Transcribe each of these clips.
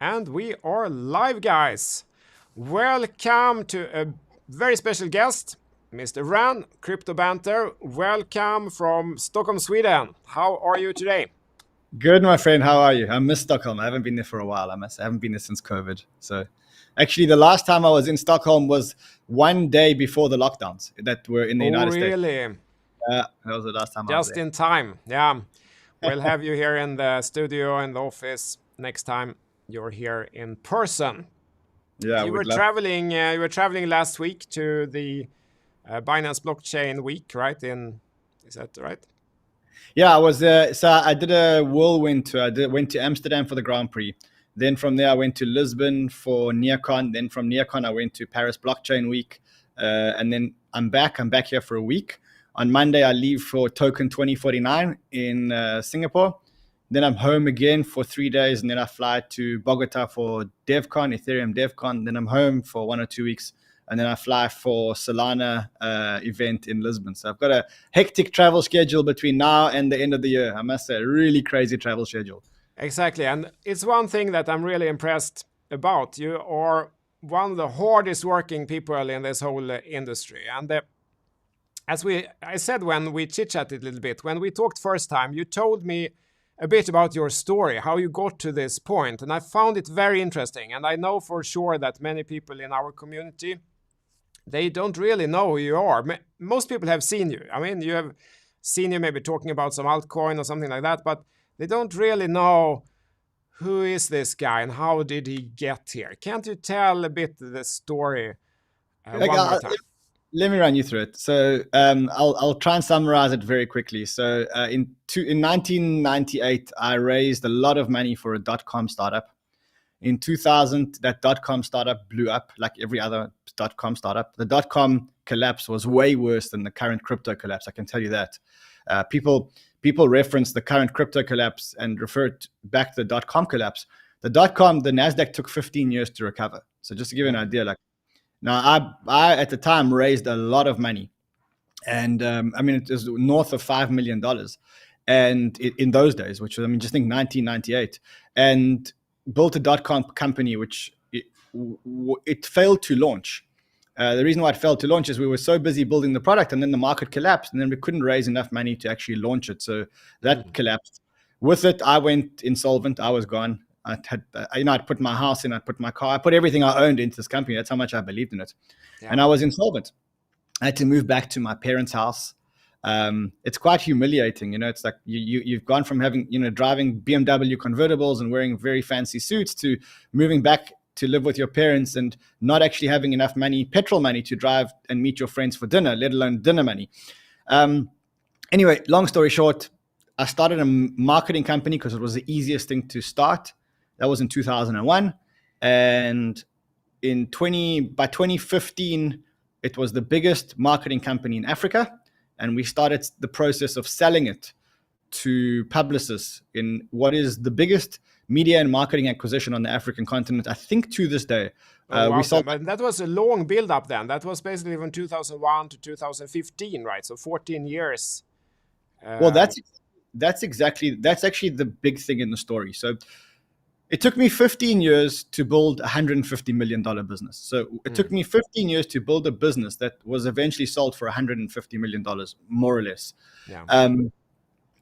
And we are live, guys. Welcome to a very special guest, Mr. Ran Crypto Banter. Welcome from Stockholm, Sweden. How are you today? Good, my friend. How are you? I miss Stockholm. I haven't been there for a while. I haven't been there since COVID. So, actually, the last time I was in Stockholm was one day before the lockdowns that were in the Oh, United States. really? That was the last time I was Just there. in time. Yeah. We'll have you here in the studio and the office next time you're here in person. Yeah, I You were would love. traveling. You were traveling last week to the Binance Blockchain Week, right? Is that right? Yeah, I was there. So I did a whirlwind tour. Went to Amsterdam for the Grand Prix. Then from there, I went to Lisbon for NeoCon. Then from NeoCon, I went to Paris Blockchain Week. And then I'm back. I'm back here for a week. On Monday, I leave for Token 2049 in Singapore. Then I'm home again for 3 days. And then I fly to Bogota for DevCon, Ethereum DevCon. Then I'm home for 1 or 2 weeks. And then I fly for Solana event in Lisbon. So I've got a hectic travel schedule between now and the end of the year. I must say, a really crazy travel schedule. Exactly. And it's one thing that I'm really impressed about. You are one of the hardest working people in this whole industry. And I said when we chit-chatted a little bit, when we talked first time, you told me a bit about your story, how you got to this point. And I found it very interesting. And I know for sure that many people in our community, they don't really know who you are. Most people have seen you. I mean, you have seen you maybe talking about some altcoin or something like that, but they don't really know who is this guy and how did he get here. Can't you tell a bit the story Like, one more time? let me run you through it. So I'll try and summarize it very quickly. So in 1998, I raised a lot of money for a dot-com startup. In 2000, that dot-com startup blew up like every other dot-com startup. The dot-com collapse was way worse than the current crypto collapse. I can tell you that. People reference the current crypto collapse and refer back to the dot-com collapse. The Nasdaq took 15 years to recover. So just to give you an idea, like now I at the time raised a lot of money, and I mean it was north of $5 million, and in those days, which was just think 1998, and built a dot-com company, which it failed to launch. The reason why it failed to launch is we were so busy building the product, and then the market collapsed, and then we couldn't raise enough money to actually launch it. So that collapsed. With it, I went insolvent. I was gone. I'd put my house in, I'd put my car, I put everything I owned into this company. That's how much I believed in it. Yeah. And I was insolvent. I had to move back to my parents' house. It's quite humiliating. It's like you've gone from having, driving BMW convertibles and wearing very fancy suits to moving back to live with your parents and not actually having enough money, petrol money to drive and meet your friends for dinner, let alone dinner money. Anyway, long story short, I started a marketing company because it was the easiest thing to start. That was in 2001. And by 2015, it was the biggest marketing company in Africa. And we started the process of selling it to publicists in what is the biggest media and marketing acquisition on the African continent, I think, to this day. Wow. But that was a long build up then. That was basically from 2001 to 2015, right? So 14 years. Well, that's actually the big thing in the story. So it took me 15 years to build a $150 million business. So it took me 15 years to build a business that was eventually sold for $150 million, more or less. Yeah.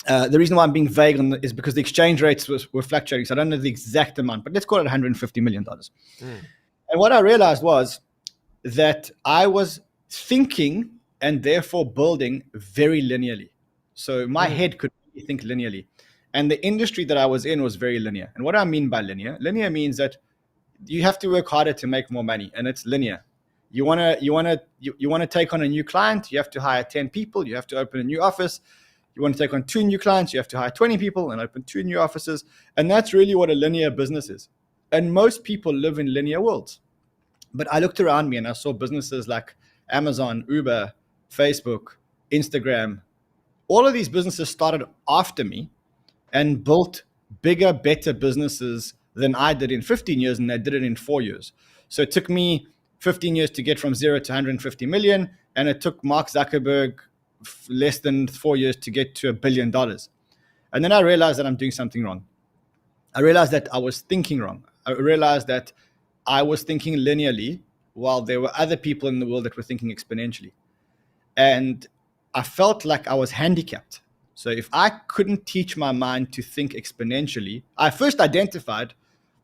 The reason why I'm being vague on is because the exchange rates were fluctuating. So I don't know the exact amount, but let's call it $150 million. And what I realized was that I was thinking and therefore building very linearly. So my head could really think linearly. And the industry that I was in was very linear. And what do I mean by linear? Linear means that you have to work harder to make more money, and it's linear. You want to take on a new client, you have to hire 10 people, you have to open a new office. You want to take on 2 new clients, you have to hire 20 people and open 2 new offices. And that's really what a linear business is. And most people live in linear worlds. But I looked around me and I saw businesses like Amazon, Uber, Facebook, Instagram. All of these businesses started after me and built bigger, better businesses than I did in 15 years, and they did it in 4 years. So it took me 15 years to get from 0 to 150 million, and it took Mark Zuckerberg less than 4 years to get to $1 billion. And then I realized that I'm doing something wrong. I realized that I was thinking wrong. I realized that I was thinking linearly while there were other people in the world that were thinking exponentially. And I felt like I was handicapped. So if I couldn't teach my mind to think exponentially, I first identified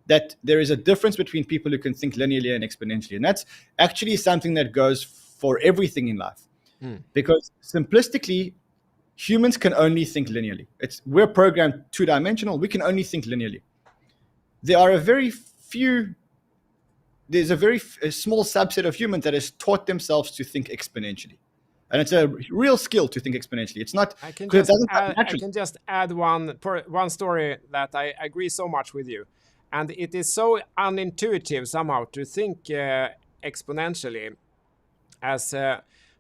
that there is a difference between people who can think linearly and exponentially. And that's actually something that goes for everything in life. Because simplistically, humans can only think linearly. We're programmed two-dimensional. We can only think linearly. There's a small subset of humans that has taught themselves to think exponentially. And it's a real skill to think exponentially. It's not because it doesn't come I naturally. can just add one story that I agree so much with you, and it is so unintuitive somehow to think exponentially. As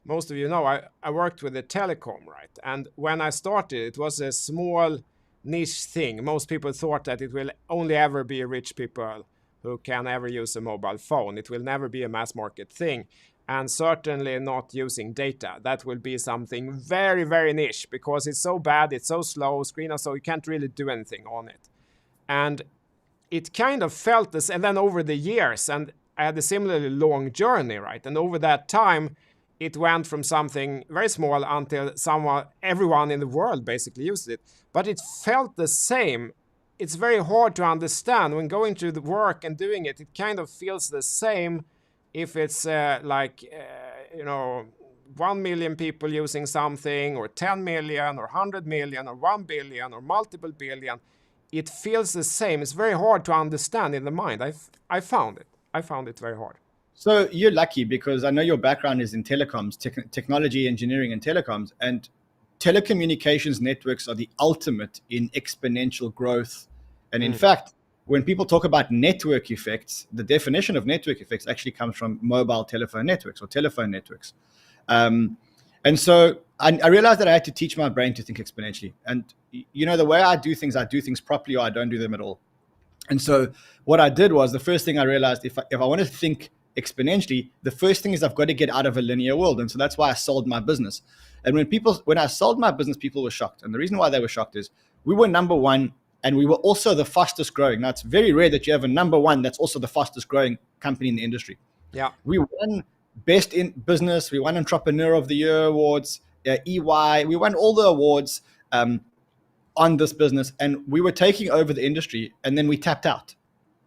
most of you know, I worked with the telecom, right? And when I started, it was a small niche thing. Most people thought that it will only ever be rich people who can ever use a mobile phone. It will never be a mass market thing. And certainly not using data. That will be something very, very niche because it's so bad, it's so slow, screen so you can't really do anything on it. And it kind of felt this, and then over the years, and I had a similarly long journey, right? And over that time, it went from something very small until everyone in the world basically used it. But it felt the same. It's very hard to understand when going to the work and doing it. It kind of feels the same if it's 1 million people using something, or 10 million, or 100 million, or 1 billion, or multiple billion. It feels the same. It's very hard to understand in the mind. I found it very hard. So you're lucky because I know your background is in telecoms, technology, engineering, and telecoms. And telecommunications networks are the ultimate in exponential growth. And in fact, when people talk about network effects, the definition of network effects actually comes from mobile telephone networks or telephone networks. And so I realized that I had to teach my brain to think exponentially. And the way I do things properly, or I don't do them at all. And so what I did was, the first thing I realized, if I want to think exponentially, the first thing is I've got to get out of a linear world. And so that's why I sold my business. And when I sold my business, people were shocked. And the reason why they were shocked is we were number one, and we were also the fastest growing. Now, it's very rare that you have a number one that's also the fastest growing company in the industry. Yeah. We won Best in Business. We won Entrepreneur of the Year awards, EY. We won all the awards on this business, and we were taking over the industry, and then we tapped out.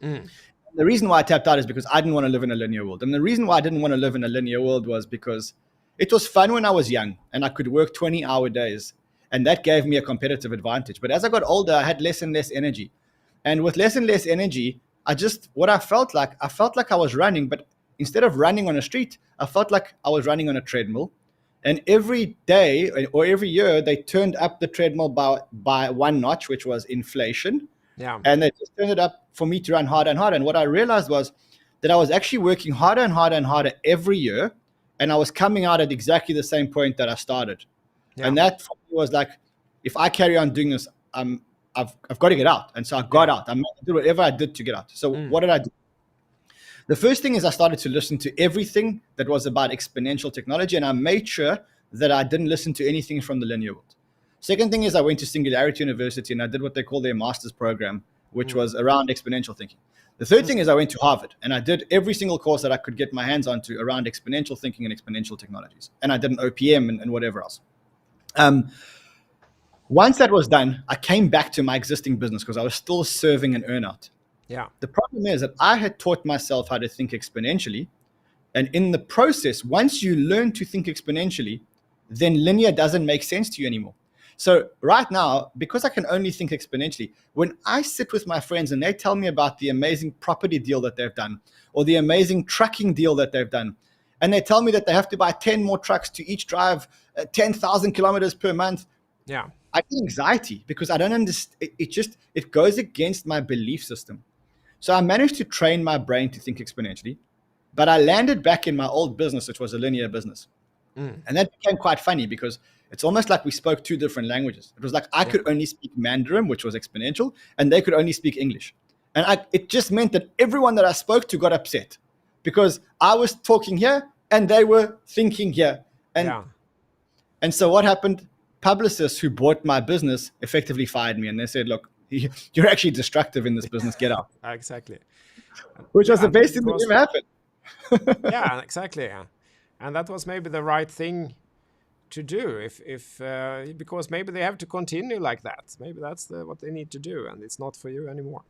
The reason why I tapped out is because I didn't want to live in a linear world. And the reason why I didn't want to live in a linear world was because it was fun when I was young and I could work 20-hour days, and that gave me a competitive advantage. But as I got older, I had less and less energy. And with less and less energy, I felt like I was running, but instead of running on a street, I felt like I was running on a treadmill. And every day or every year, they turned up the treadmill by one notch, which was inflation. Yeah. And they just turned it up for me to run harder and harder. And what I realized was that I was actually working harder and harder and harder every year. And I was coming out at exactly the same point that I started. Yeah. And that for me was like, if I carry on doing this, I've got to get out. And so I got out. I'm going to do whatever I did to get out. So what did I do? The first thing is I started to listen to everything that was about exponential technology, and I made sure that I didn't listen to anything from the linear world. Second thing is I went to Singularity University and I did what they call their master's program, which was around exponential thinking. The third thing is I went to Harvard and I did every single course that I could get my hands onto around exponential thinking and exponential technologies. And I did an OPM and whatever else. Once that was done, I came back to my existing business because I was still serving an earnout. Yeah. The problem is that I had taught myself how to think exponentially. And in the process, once you learn to think exponentially, then linear doesn't make sense to you anymore. So right now, because I can only think exponentially, when I sit with my friends and they tell me about the amazing property deal that they've done or the amazing trucking deal that they've done, and they tell me that they have to buy 10 more trucks to each drive 10,000 kilometers per month, yeah, I get anxiety because I don't understand. It goes against my belief system. So I managed to train my brain to think exponentially, but I landed back in my old business, which was a linear business. And that became quite funny because it's almost like we spoke two different languages. It was like I could only speak Mandarin, which was exponential, and they could only speak English. And it just meant that everyone that I spoke to got upset because I was talking here and they were thinking here. And so what happened? Publicists who bought my business effectively fired me. And they said, look, you're actually destructive in this business. Get out. Exactly. Which was Yeah, the and best thing that ever happened. yeah, exactly. Yeah. And that was maybe the right thing to do, if because maybe they have to continue like that. Maybe that's what they need to do, and it's not for you anymore.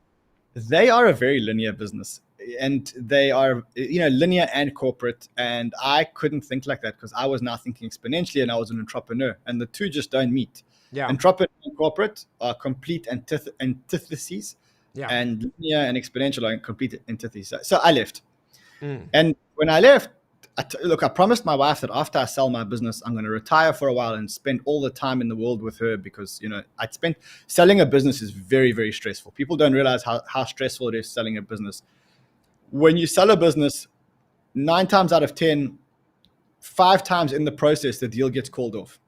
They are a very linear business, and they are, linear and corporate. And I couldn't think like that because I was now thinking exponentially, and I was an entrepreneur, and the two just don't meet. Yeah, Entrepreneur and corporate are complete antitheses, yeah. and linear and exponential are complete antitheses. So I left. Mm. And when I left, I promised my wife that after I sell my business, I'm going to retire for a while and spend all the time in the world with her, because, I'd spent selling a business is very, very stressful. People don't realize how stressful it is selling a business. When you sell a business, 9 times out of 10, 5 times in the process, the deal gets called off.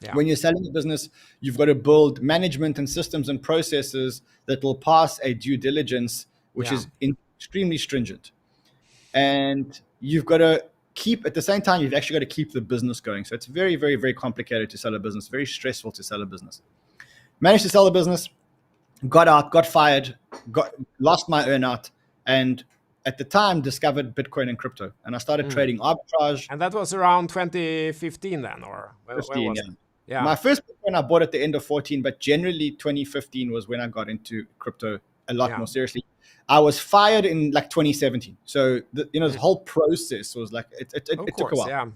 Yeah. When you're selling a business, you've got to build management and systems and processes that will pass a due diligence, which is extremely stringent. And you've got to keep, at the same time, you've actually got to keep the business going. So it's very, very, very complicated to sell a business, very stressful to sell a business. Managed to sell the business, got out, got fired, lost my earnout, and at the time discovered Bitcoin and crypto. And I started trading arbitrage. And that was around 2015 then, or when 15, was yeah. it? Yeah. My first Bitcoin I bought at the end of 14, but generally 2015 was when I got into crypto a lot more seriously. I was fired in like 2017. So, this whole process was like, it took a while. Yeah.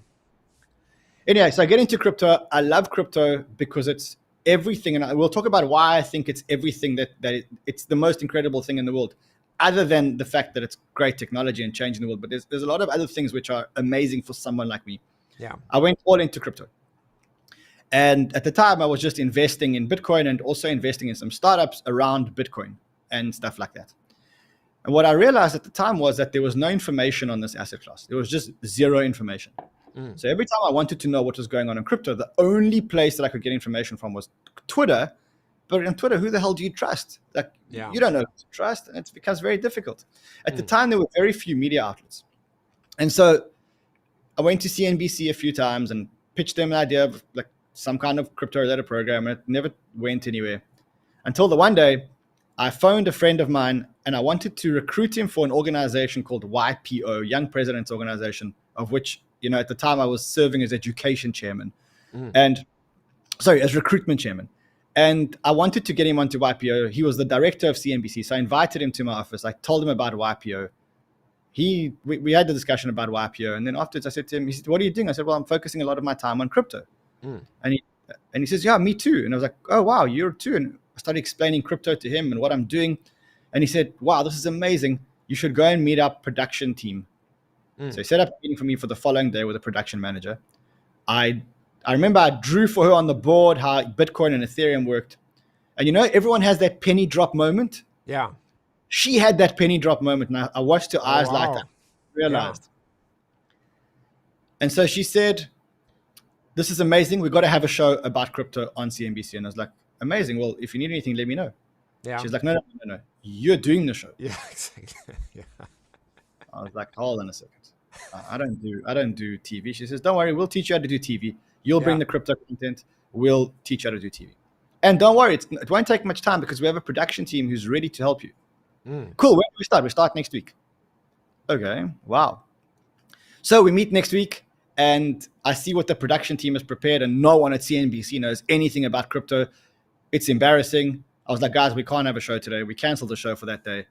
Anyway, so I get into crypto. I love crypto because it's everything. And we'll talk about why I think it's everything it's the most incredible thing in the world, other than the fact that it's great technology and changing the world. But there's a lot of other things which are amazing for someone like me. Yeah. I went all into crypto. And at the time, I was just investing in Bitcoin and also investing in some startups around Bitcoin and stuff like that. And what I realized at the time was that there was no information on this asset class. There was just zero information. So every time I wanted to know what was going on in crypto, the only place that I could get information from was Twitter. But on Twitter, who the hell do you trust? Like, you don't know who to trust, and it becomes very difficult. At the time, there were very few media outlets. And so I went to CNBC a few times and pitched them an idea of like some kind of crypto-related program, and it never went anywhere. Until the one day, I phoned a friend of mine, and I wanted to recruit him for an organization called YPO, Young Presidents Organization, of which, at the time I was serving as education chairman, as recruitment chairman. And I wanted to get him onto YPO. He was the director of CNBC. So I invited him to my office. I told him about YPO. We had the discussion about YPO. And then afterwards I said to him, he said, "What are you doing?" I said, "Well, I'm focusing a lot of my time on crypto." And he says, "Yeah, me too." And I was like, "Oh, wow, you're too." And I started explaining crypto to him and what I'm doing. And he said, "Wow, this is amazing. You should go and meet our production team." So he set up a meeting for me for the following day with a production manager. I remember I drew for her on the board how Bitcoin and Ethereum worked. And everyone has that penny drop moment. Yeah. She had that penny drop moment. And I watched her eyes light up, realized. And so she said, "This is amazing. We've got to have a show about crypto on CNBC." And I was like, "Amazing. Well, if you need anything, let me know." Yeah. She's like, no. You're doing the show. Yeah, exactly. Yeah. I was like, "Hold on a second. I don't do TV." She says, "Don't worry. We'll teach you how to do TV. You'll bring the crypto content. We'll teach you how to do TV. And don't worry, it won't take much time because we have a production team who's ready to help you." Cool. When do we start? We start next week. Okay. Wow. So we meet next week, and I see what the production team has prepared, and no one at CNBC knows anything about crypto. It's embarrassing. I was like, "Guys, we can't have a show today." We canceled the show for that day.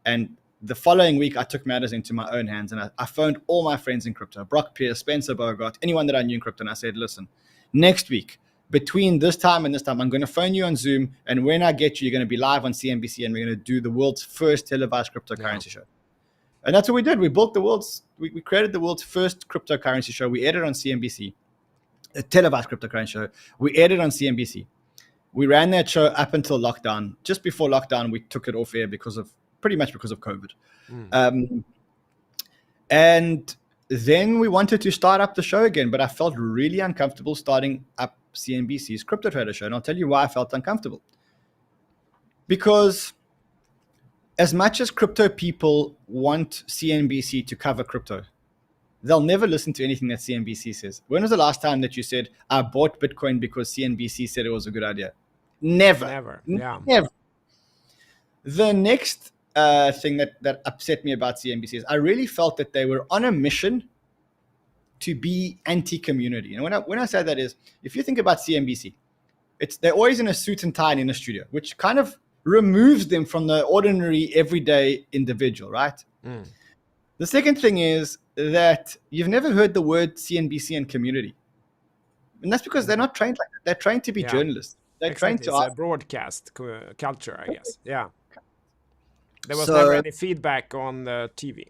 And the following week, I took matters into my own hands, and I phoned all my friends in crypto, Brock Pierce, Spencer Bogart, anyone that I knew in crypto, and I said, "Listen, next week, between this time and this time, I'm going to phone you on Zoom, and when I get you, you're going to be live on CNBC, and we're going to do the world's first televised cryptocurrency show." And that's what we did. We built we created the world's first cryptocurrency show. We aired on CNBC, a televised cryptocurrency show. We aired it on CNBC. We ran that show up until lockdown. Just before lockdown, we took it off air pretty much because of COVID. And then we wanted to start up the show again, but I felt really uncomfortable starting up CNBC's Crypto Trader show. And I'll tell you why I felt uncomfortable. Because as much as crypto people want CNBC to cover crypto, they'll never listen to anything that CNBC says. When was the last time that you said, "I bought Bitcoin because CNBC said it was a good idea"? Never. Never. Yeah. Never. The next thing that upset me about CNBC is I really felt that they were on a mission to be anti-community. And when I say that is, if you think about CNBC, they're always in a suit and tie and in a studio, which kind of removes them from the ordinary everyday individual, right? Mm. The second thing is that you've never heard the word CNBC and community. And that's because they're No. not trained like that. They're trained to be Yeah, journalists. They're trained exactly. to It's a ask. broadcast culture, I guess. Yeah. There was never So any feedback on the TV.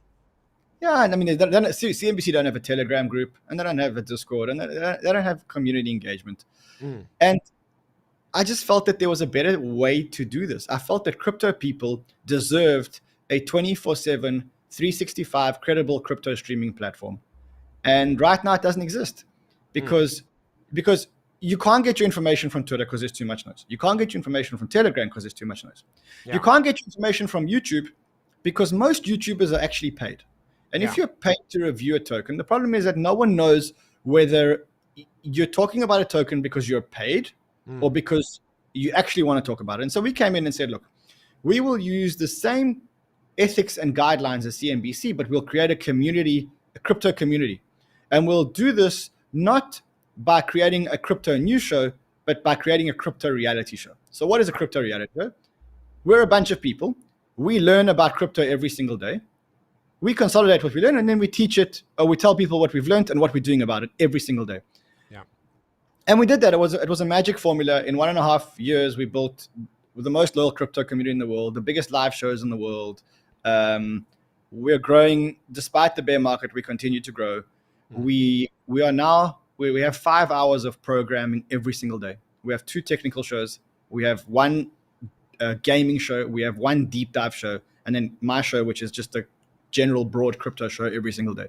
yeah, and I mean, CNBC don't have a Telegram group, and they don't have a Discord, and they don't have community engagement. Mm. And I just felt that there was a better way to do this. I felt that crypto people deserved a 24/7, 365 credible crypto streaming platform. And right now it doesn't exist Mm. because you can't get your information from Twitter because there's too much noise. You can't get your information from Telegram because there's too much noise. You Yeah. can't get your information from YouTube because most YouTubers are actually paid. And Yeah. if you're paid to review a token, the problem is that no one knows whether you're talking about a token because you're paid or Mm. because you actually want to talk about it. And so we came in and said, look, we will use the same ethics and guidelines as CNBC, but we'll create a community, a crypto community. And we'll do this not by creating a crypto news show, but by creating a crypto reality show. So what is a crypto reality show? We're a bunch of people. We learn about crypto every single day. We consolidate what we learn, and then we teach it, or we tell people what we've learned and what we're doing about it every single day. Yeah. And we did that. It was a magic formula. In 1.5 years, we built the most loyal crypto community in the world, the biggest live shows in the world. We're growing despite the bear market. We continue to grow. Mm. We are now we have 5 hours of programming every single day. We have 2 technical shows. We have 1 gaming show. We have 1 deep dive show, and then my show, which is just a general broad crypto show every single day.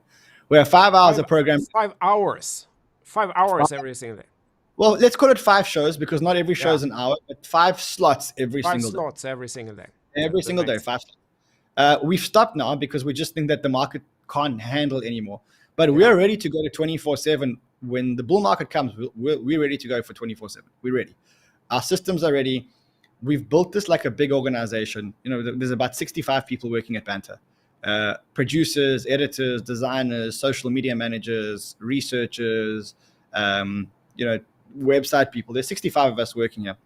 We have 5 hours of programming. 5 hours. 5 hours every single day. Well, let's call it 5 shows because not every show Yeah. is an hour, but 5 slots every 5 single day. slots every single day. Every That single day, makes- 5 slots. We've stopped now because we just think that the market can't handle anymore. But we Yeah. are ready to go to 24/7 when the bull market comes. We're ready to go for 24/7. We're ready. Our systems are ready. We've built this like a big organization. You know, there's about 65 people working at Banter. Producers, editors, designers, social media managers, researchers, you know, website people. There's 65 of us working here.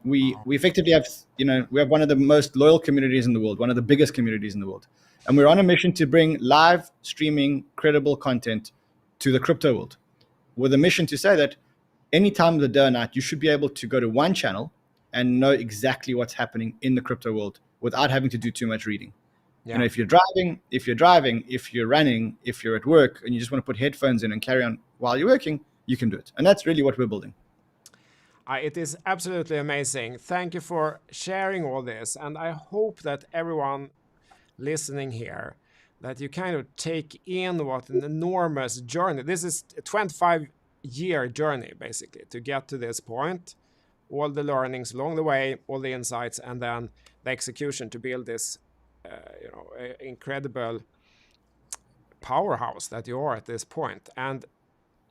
We effectively have, you know, we have one of the most loyal communities in the world, one of the biggest communities in the world. And we're on a mission to bring live streaming, credible content to the crypto world with a mission to say that any time of the day or night, you should be able to go to one channel and know exactly what's happening in the crypto world without having to do too much reading. Yeah. You know, if you're driving, if you're running, if you're at work and you just want to put headphones in and carry on while you're working, you can do it. And that's really what we're building. It is absolutely amazing. Thank you for sharing all this. And I hope that everyone listening here, that you kind of take in what an enormous journey. This is a 25-year journey, basically, to get to this point. All the learnings along the way, all the insights, and then the execution to build this incredible powerhouse that you are at this point. And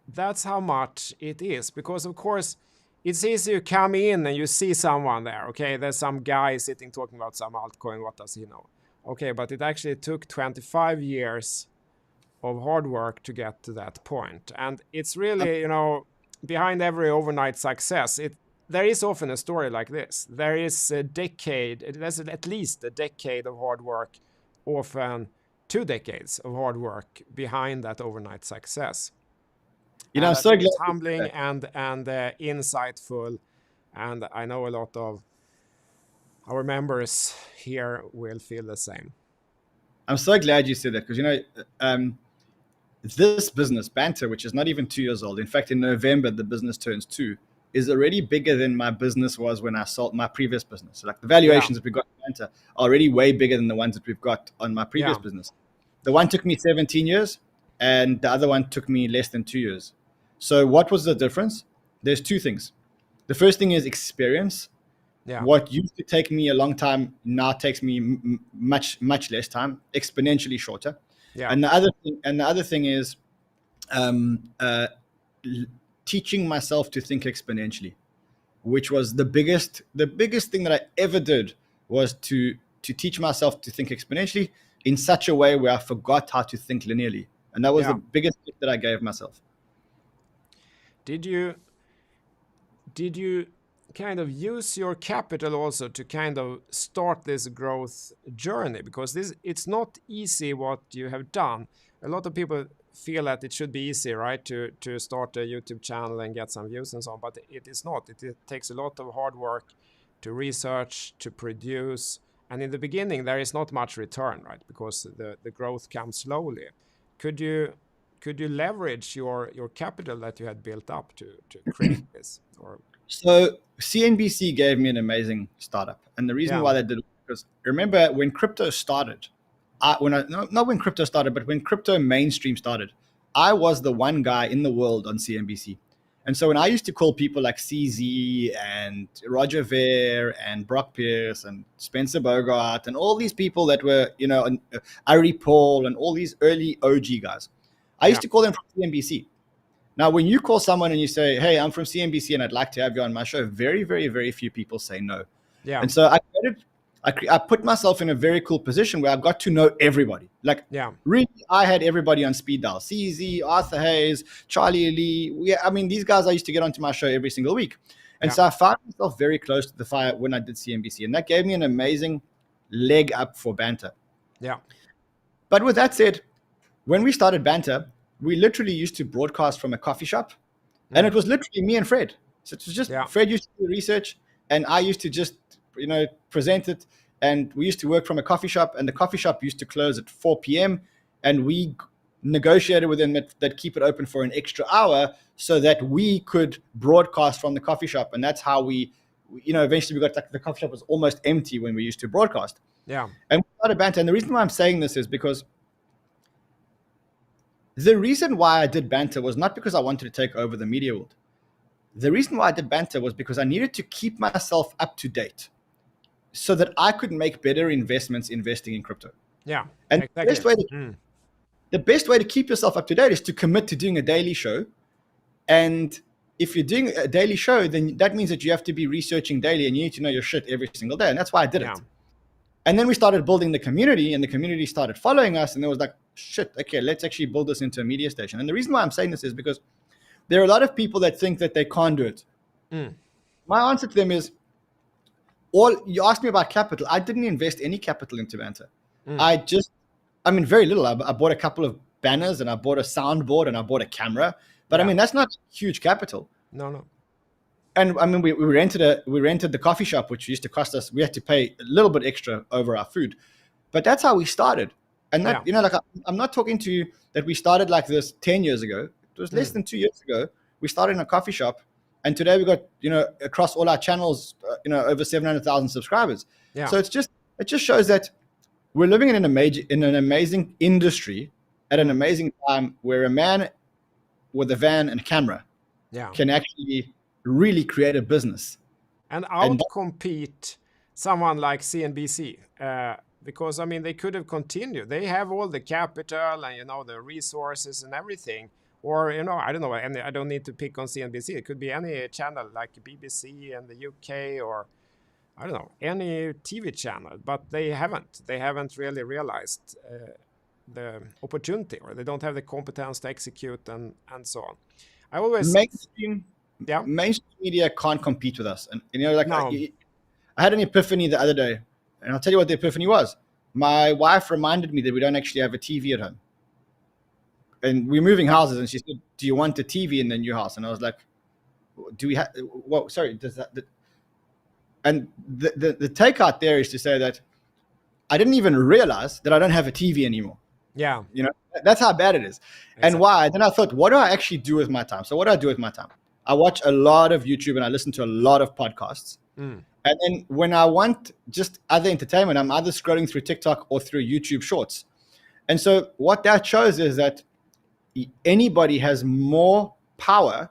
that's how much it is, because of course it's easy to come in and you see someone there. Okay, there's some guy sitting talking about some altcoin. What does he know? Okay, but it actually took 25 years of hard work to get to that point. And it's really, behind every overnight success, there is often a story like this. There is a decade, there's at least a decade of hard work, often 2 decades of hard work behind that overnight success. You know, I'm so glad. It's humbling and insightful, and I know a lot of our members here will feel the same. I'm so glad you said that, because this business, Banter, which is not even 2 years old. In fact, in November the business turns 2, is already bigger than my business was when I sold my previous business. So like the valuations that we got in Banter are already way bigger than the ones that we've got on my previous business. The one took me 17 years, and the other one took me less than 2 years. So what was the difference? There's 2 things. The first thing is experience. Yeah. What used to take me a long time now takes me much less time, exponentially shorter. Yeah. And the other thing is teaching myself to think exponentially, which was the biggest thing that I ever did was to teach myself to think exponentially in such a way where I forgot how to think linearly. And that was the biggest gift that I gave myself. Did you kind of use your capital also to kind of start this growth journey? Because it's not easy what you have done. A lot of people feel that it should be easy, right, to start a YouTube channel and get some views and so on, but it is not. It takes a lot of hard work to research, to produce, and in the beginning there is not much return, right, because the growth comes slowly. Could you leverage your capital that you had built up to create this? Or So CNBC gave me an amazing startup, and the reason why they did it because remember when crypto started, not when crypto started, but when crypto mainstream started, I was the one guy in the world on CNBC. And so when I used to call people like CZ and Roger Ver and Brock Pierce and Spencer Bogart and all these people that were, Ari Paul and all these early OG guys, I used to call them from CNBC. Now, when you call someone and you say, hey, I'm from CNBC and I'd like to have you on my show, very, very, very few people say no. Yeah. And so I put myself in a very cool position where I got to know everybody. Like, really, I had everybody on speed dial. CZ, Arthur Hayes, Charlie Lee. These guys I used to get onto my show every single week. And so I found myself very close to the fire when I did CNBC. And that gave me an amazing leg up for Banter. Yeah. But with that said, when we started Banter, we literally used to broadcast from a coffee shop. And it was literally me and Fred. So it was just Fred used to do research and I used to just, present it. And we used to work from a coffee shop and the coffee shop used to close at 4 p.m. And we negotiated with them that keep it open for an extra hour so that we could broadcast from the coffee shop. And that's how we eventually we got the coffee shop was almost empty when we used to broadcast. Yeah. And we started Banter. And the reason why I'm saying this is because the reason why I did Banter was not because I wanted to take over the media world. The reason why I did Banter was because I needed to keep myself up to date so that I could make better investments investing in crypto. Yeah. And exactly. the best way to keep yourself up to date is to commit to doing a daily show. And if you're doing a daily show, then that means that you have to be researching daily and you need to know your shit every single day. And that's why I did it. And then we started building the community and the community started following us. And it was like, shit, okay, let's actually build this into a media station. And the reason why I'm saying this is because there are a lot of people that think that they can't do it. My answer to them is, you asked me about capital. I didn't invest any capital into Banter. Very little. I bought a couple of banners and I bought a soundboard and I bought a camera. But that's not huge capital. No. And we rented the coffee shop, which used to cost us, we had to pay a little bit extra over our food. But that's how we started. And that, I'm not talking to you that we started like this 10 years ago. It was less than 2 years ago. We started in a coffee shop. And today we got, across all our channels, over 700,000 subscribers. Yeah. So it just shows that we're living in an amazing industry at an amazing time where a man with a van and a camera can actually really create a business. And outcompete someone like CNBC. Because, they could have continued. They have all the capital and, the resources and everything. Or, I don't know, and I don't need to pick on CNBC. It could be any channel like BBC in the UK or, I don't know, any TV channel. But they haven't. They haven't really realized the opportunity, or they don't have the competence to execute and so on. I always... Mainstream media can't compete with us. And, no. I had an epiphany the other day. And I'll tell you what the epiphany was. My wife reminded me that we don't actually have a TV at home. And we're moving houses, and she said, do you want a TV in the new house? And I was like, do we have, well, sorry, does that, and the takeout there is to say that I didn't even realize that I don't have a TV anymore. Yeah. That's how bad it is. Exactly. And why? Then I thought, what do I actually do with my time? So what do I do with my time? I watch a lot of YouTube and I listen to a lot of podcasts. And then when I want just other entertainment, I'm either scrolling through TikTok or through YouTube Shorts. And so what that shows is that anybody has more power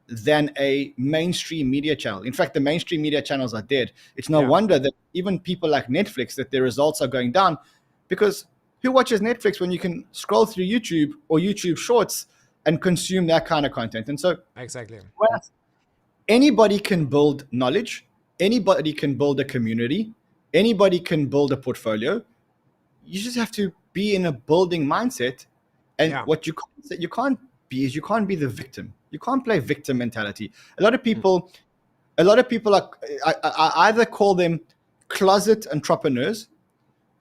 than a mainstream media channel. In fact, the mainstream media channels are dead. It's no wonder that even people like Netflix, that their results are going down, because who watches Netflix when you can scroll through YouTube or YouTube Shorts and consume that kind of content? And so exactly, anybody can build knowledge. Anybody can build a community. Anybody can build a portfolio. You just have to be in a building mindset. And Yeah. what you can't be is you can't be the victim. You can't play victim mentality. A lot of people are, I either call them closet entrepreneurs,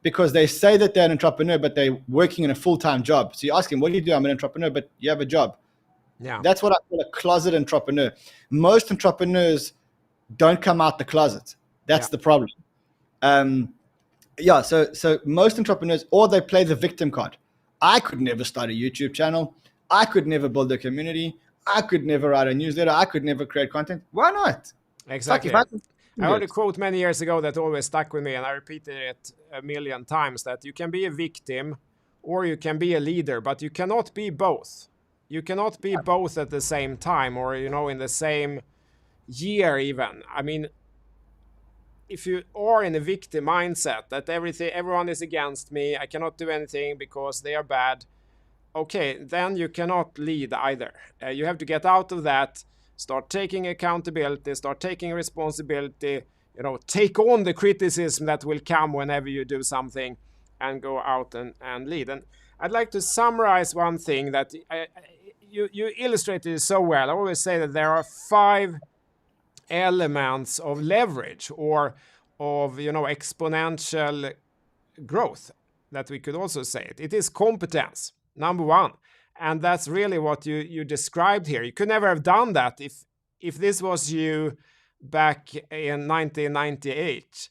because they say that they're an entrepreneur, but they're working in a full-time job. So you ask them, what do you do? I'm an entrepreneur, but you have a job. Yeah. That's what I call a closet entrepreneur. Most entrepreneurs don't come out the closet. That's Yeah. the problem. Yeah, so most entrepreneurs, or they play the victim card. I could never start a YouTube channel. I could never build a community. I could never write a newsletter. I could never create content. Why not? It's like Exactly. if I can I do heard a it. quote many years ago that always stuck with me, and I repeated it a million times, that you can be a victim or you can be a leader, but you cannot be both. You cannot be both at the same time, or, in the same year even. I mean, if you are in a victim mindset that everyone is against me, I cannot do anything because they are bad, okay, then you cannot lead either. You have to get out of that, start taking accountability, start taking responsibility, take on the criticism that will come whenever you do something, and go out and lead. And I'd like to summarize one thing that you illustrated it so well. I always say that there are 5 elements of leverage, or of exponential growth, that we could also say it. It is competence, number 1. And that's really what you described here. You could never have done that if this was you back in 1998.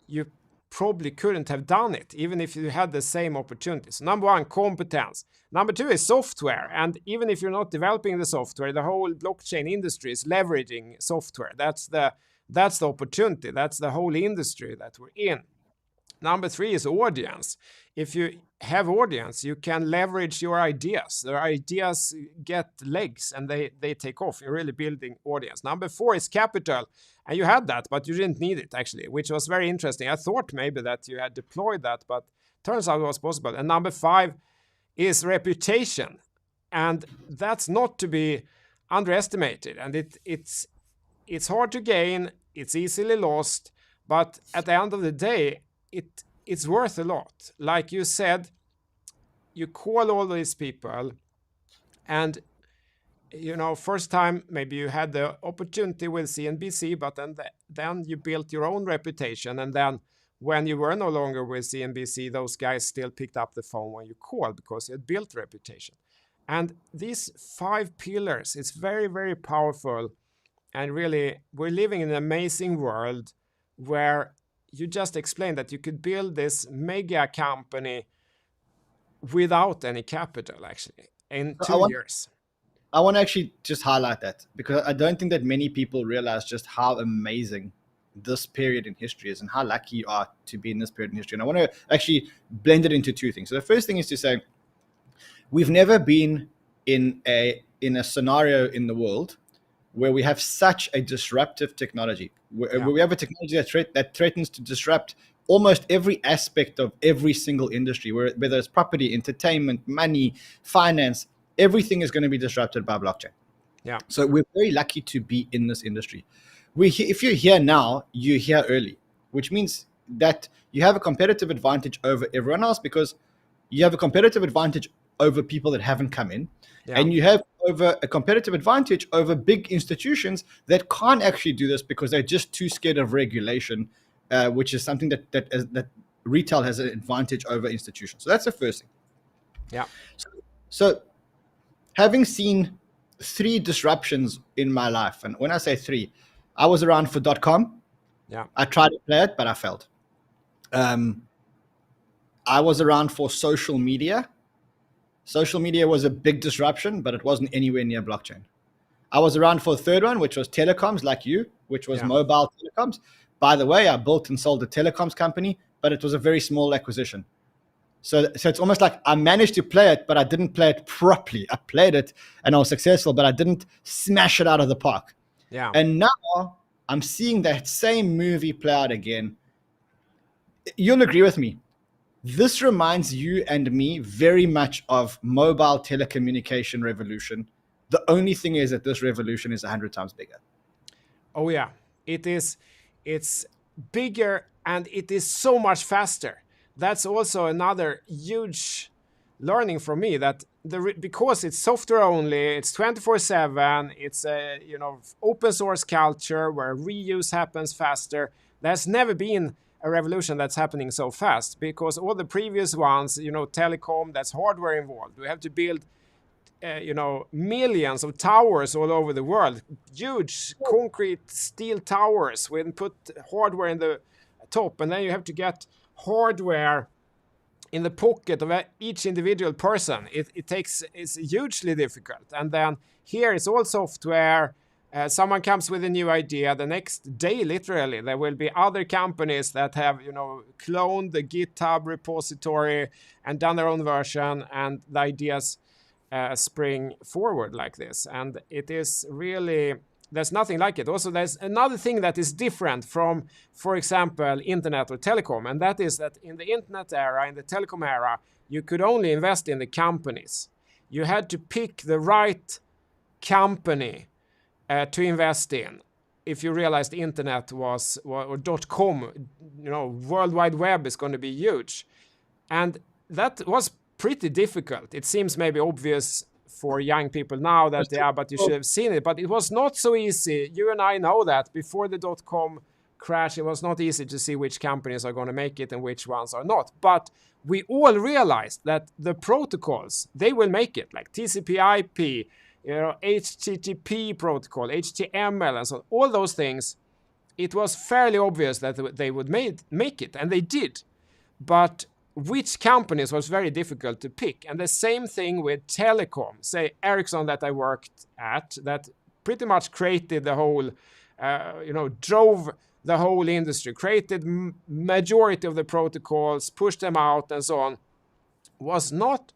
You probably couldn't have done it, even if you had the same opportunities. Number 1, competence. Number 2 is software. And even if you're not developing the software, the whole blockchain industry is leveraging software. That's the opportunity. That's the whole industry that we're in. Number 3 is audience. If you have audience, you can leverage your ideas. The ideas get legs and they take off. You're really building audience. Number 4 is capital. And you had that, but you didn't need it, actually, which was very interesting. I thought maybe that you had deployed that, but turns out it was possible. And number 5 is reputation. And that's not to be underestimated. And it's hard to gain. It's easily lost. But at the end of the day, it's worth a lot. Like you said, you call all these people, and first time maybe you had the opportunity with CNBC, but then you built your own reputation, and then when you were no longer with CNBC, those guys still picked up the phone when you called because you had built reputation. And these 5 pillars, it's very, very powerful. And really, we're living in an amazing world where you just explained that you could build this mega company without any capital, actually, in 2 years. I want to actually just highlight that, because I don't think that many people realize just how amazing this period in history is and how lucky you are to be in this period in history. And I want to actually blend it into 2 things. So the first thing is to say, we've never been in a scenario in the world where we have such a disruptive technology, where we have a technology that threatens to disrupt almost every aspect of every single industry, whether it's property, entertainment, money, finance, everything is going to be disrupted by blockchain. Yeah. So we're very lucky to be in this industry. If you're here now, you're here early, which means that you have a competitive advantage over everyone else, because you have a competitive advantage over people that haven't come in. Yeah. And you have a competitive advantage over big institutions that can't actually do this because they're just too scared of regulation, which is something that retail has an advantage over institutions. So that's the first thing. Yeah. So having seen 3 disruptions in my life, and when I say 3, I was around for .com. Yeah. I tried to play it, but I failed. I was around for social media. Social media was a big disruption, but it wasn't anywhere near blockchain. I was around for a 3rd one, which was telecoms, like you, which was mobile telecoms. By the way, I built and sold a telecoms company, but it was a very small acquisition. So it's almost like I managed to play it, but I didn't play it properly. I played it and I was successful, but I didn't smash it out of the park. Yeah. And now I'm seeing that same movie play out again. You'll agree with me. This reminds you and me very much of mobile telecommunication revolution. The only thing is that this revolution is 100 times bigger. Oh yeah, it is. It's bigger and it is so much faster. That's also another huge learning for me, that because it's software only, it's 24/7, it's a open source culture where reuse happens faster. There's never been a revolution that's happening so fast, because all the previous ones, telecom, that's hardware involved. We have to build millions of towers all over the world, huge concrete steel towers with put hardware in the top, and then you have to get hardware in the pocket of each individual person. It's hugely difficult. And then here it's all software. Someone comes with a new idea, the next day, literally, there will be other companies that have, cloned the GitHub repository and done their own version, and the ideas spring forward like this. And it is really, there's nothing like it. Also, there's another thing that is different from, for example, internet or telecom, and that is that in the internet era, in the telecom era, you could only invest in the companies. You had to pick the right company to invest in if you realized the internet was, or .com, World Wide Web is going to be huge. And that was pretty difficult. It seems maybe obvious for young people now that, yeah, but you should have seen it. But it was not so easy. You and I know that before the .com crash, it was not easy to see which companies are going to make it and which ones are not. But we all realized that the protocols, they will make it, like TCP/IP, HTTP protocol, HTML, and so on. All those things, it was fairly obvious that they would make it, and they did. But which companies was very difficult to pick. And the same thing with telecom. Say Ericsson, that I worked at, that pretty much created the whole, drove the whole industry, created majority of the protocols, pushed them out and so on, was not,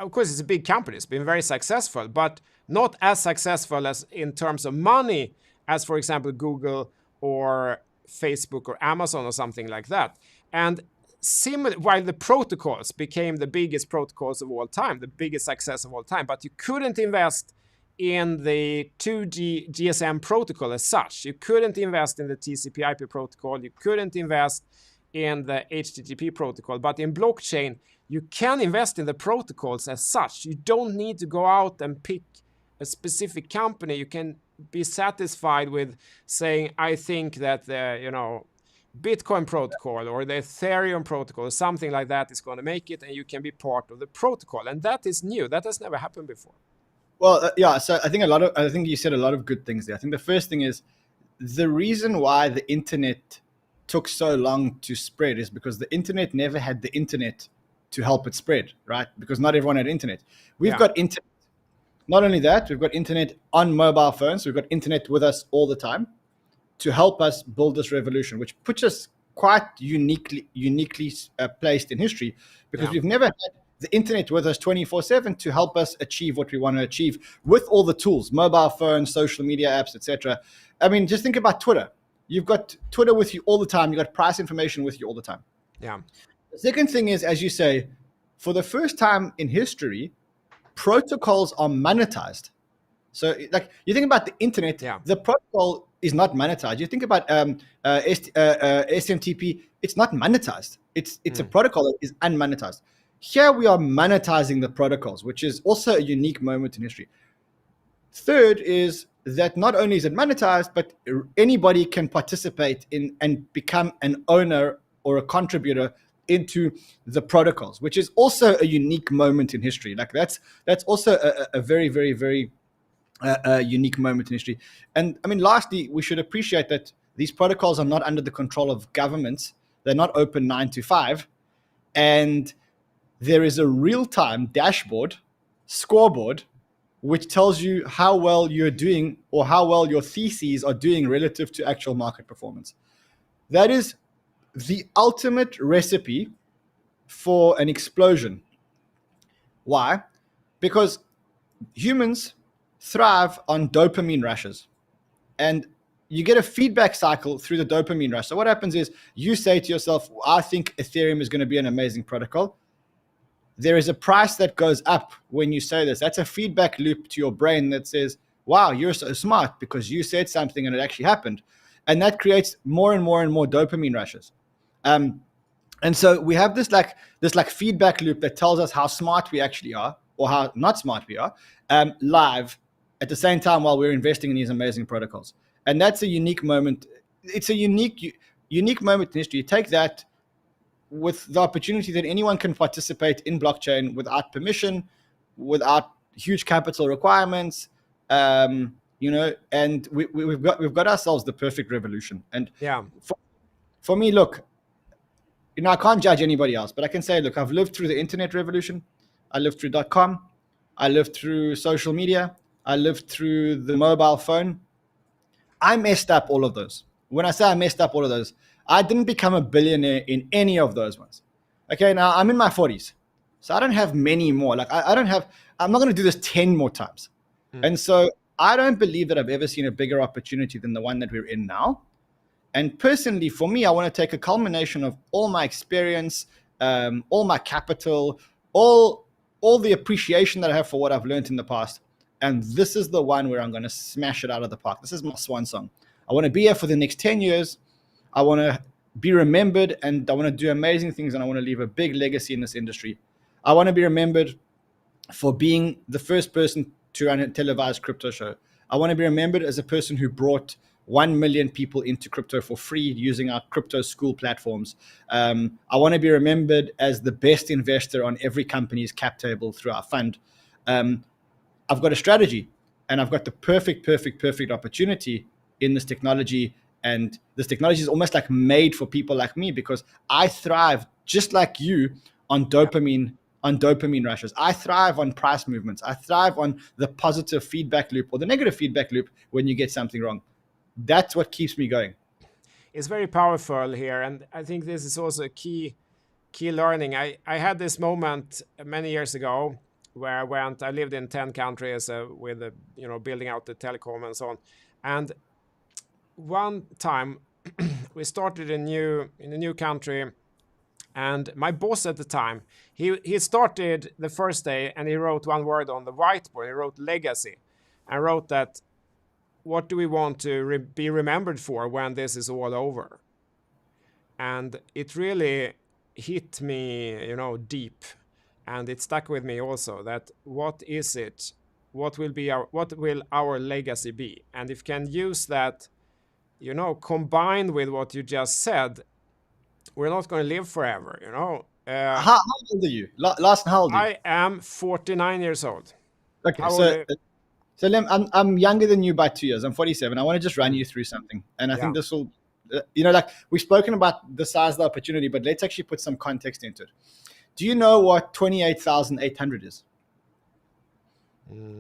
of course it's a big company, it's been very successful, but not as successful as in terms of money as, for example, Google or Facebook or Amazon or something like that. And while the protocols became the biggest protocols of all time, the biggest success of all time, but you couldn't invest in the 2G GSM protocol as such. You couldn't invest in the TCP/IP protocol. You couldn't invest in the HTTP protocol. But in blockchain, you can invest in the protocols as such. You don't need to go out and pick a specific company. You can be satisfied with saying, I think that the, Bitcoin protocol or the Ethereum protocol or something like that is going to make it, and you can be part of the protocol. And that is new. That has never happened before. Well, yeah. So I think you said a lot of good things there. I think the first thing is the reason why the internet took so long to spread is because the internet never had the internet to help it spread, right? Because not everyone had internet. We've got internet. Not only that, we've got internet on mobile phones. We've got internet with us all the time to help us build this revolution, which puts us quite uniquely placed in history, because we've never had the internet with us 24/7 to help us achieve what we want to achieve with all the tools, mobile phones, social media apps, etc. I mean, just think about Twitter. You've got Twitter with you all the time. You've got price information with you all the time. Yeah. The second thing is, as you say, for the first time in history, protocols are monetized. So, like, you think about the internet, the protocol is not monetized. You think about SMTP, it's not monetized. It's a protocol that is unmonetized. Here we are monetizing the protocols, which is also a unique moment in history. Third is that not only is it monetized, but anybody can participate in and become an owner or a contributor into the protocols, which is also a unique moment in history. Like that's also a very, very, very unique moment in history. And I mean, lastly, we should appreciate that these protocols are not under the control of governments. They're not open 9 to 5. And there is a real-time dashboard, scoreboard, which tells you how well you're doing or how well your theses are doing relative to actual market performance. That is the ultimate recipe for an explosion. Why? Because humans thrive on dopamine rushes, and you get a feedback cycle through the dopamine rush. So what happens is you say to yourself, I think Ethereum is going to be an amazing protocol. There is a price that goes up when you say this. That's a feedback loop to your brain that says, wow, you're so smart because you said something and it actually happened. and that creates more and more and more dopamine rushes. And so we have this feedback loop that tells us how smart we actually are or how not smart we are, live at the same time while we're investing in these amazing protocols. And that's a unique moment. It's a unique moment in history. You take that with the opportunity that anyone can participate in blockchain without permission, without huge capital requirements, and we've got ourselves the perfect revolution. And Yeah. for me, look, I can't judge anybody else, but I can say, look, I've lived through the internet revolution. I lived through .com. I lived through social media. I lived through the mobile phone. I messed up all of those. When I say I messed up all of those, I didn't become a billionaire in any of those ones. Okay, now I'm in my 40s, so I don't have many more. Like I'm not going to do this 10 more times. And so I don't believe that I've ever seen a bigger opportunity than the one that we're in now. And personally, for me, I want to take a culmination of all my experience, all my capital, all the appreciation that I have for what I've learned in the past. And this is the one where I'm going to smash it out of the park. This is my swan song. I want to be here for the next 10 years. I want to be remembered, and I want to do amazing things, and I want to leave a big legacy in this industry. I want to be remembered for being the first person to run a televised crypto show. I want to be remembered as a person who brought 1 million people into crypto for free using our crypto school platforms. I want to be remembered as the best investor on every company's cap table through our fund. I've got a strategy, and I've got the perfect opportunity in this technology. And this technology is almost like made for people like me, because I thrive just like you on dopamine rushes. I thrive on price movements. I thrive on the positive feedback loop or the negative feedback loop when you get something wrong. That's what keeps me going. It's very powerful here, and I think this is also a key learning. I had this moment many years ago where I lived in 10 countries with building out the telecom and so on. And one time we started in a new country, and my boss at the time, he started the first day and he wrote one word on the whiteboard. He wrote legacy, and wrote that, what do we want to be remembered for when this is all over? And it really hit me, deep, and it stuck with me also, that what is it? What will our legacy be? And if you can use that, combined with what you just said, we're not going to live forever, How old are you? Last, how old are you? I am 49 years old. Okay, so Lem, I'm younger than you by 2 years. I'm 47. I want to just run you through something, and I think this will, like we've spoken about the size of the opportunity, but let's actually put some context into it. Do you know what 28,800 is?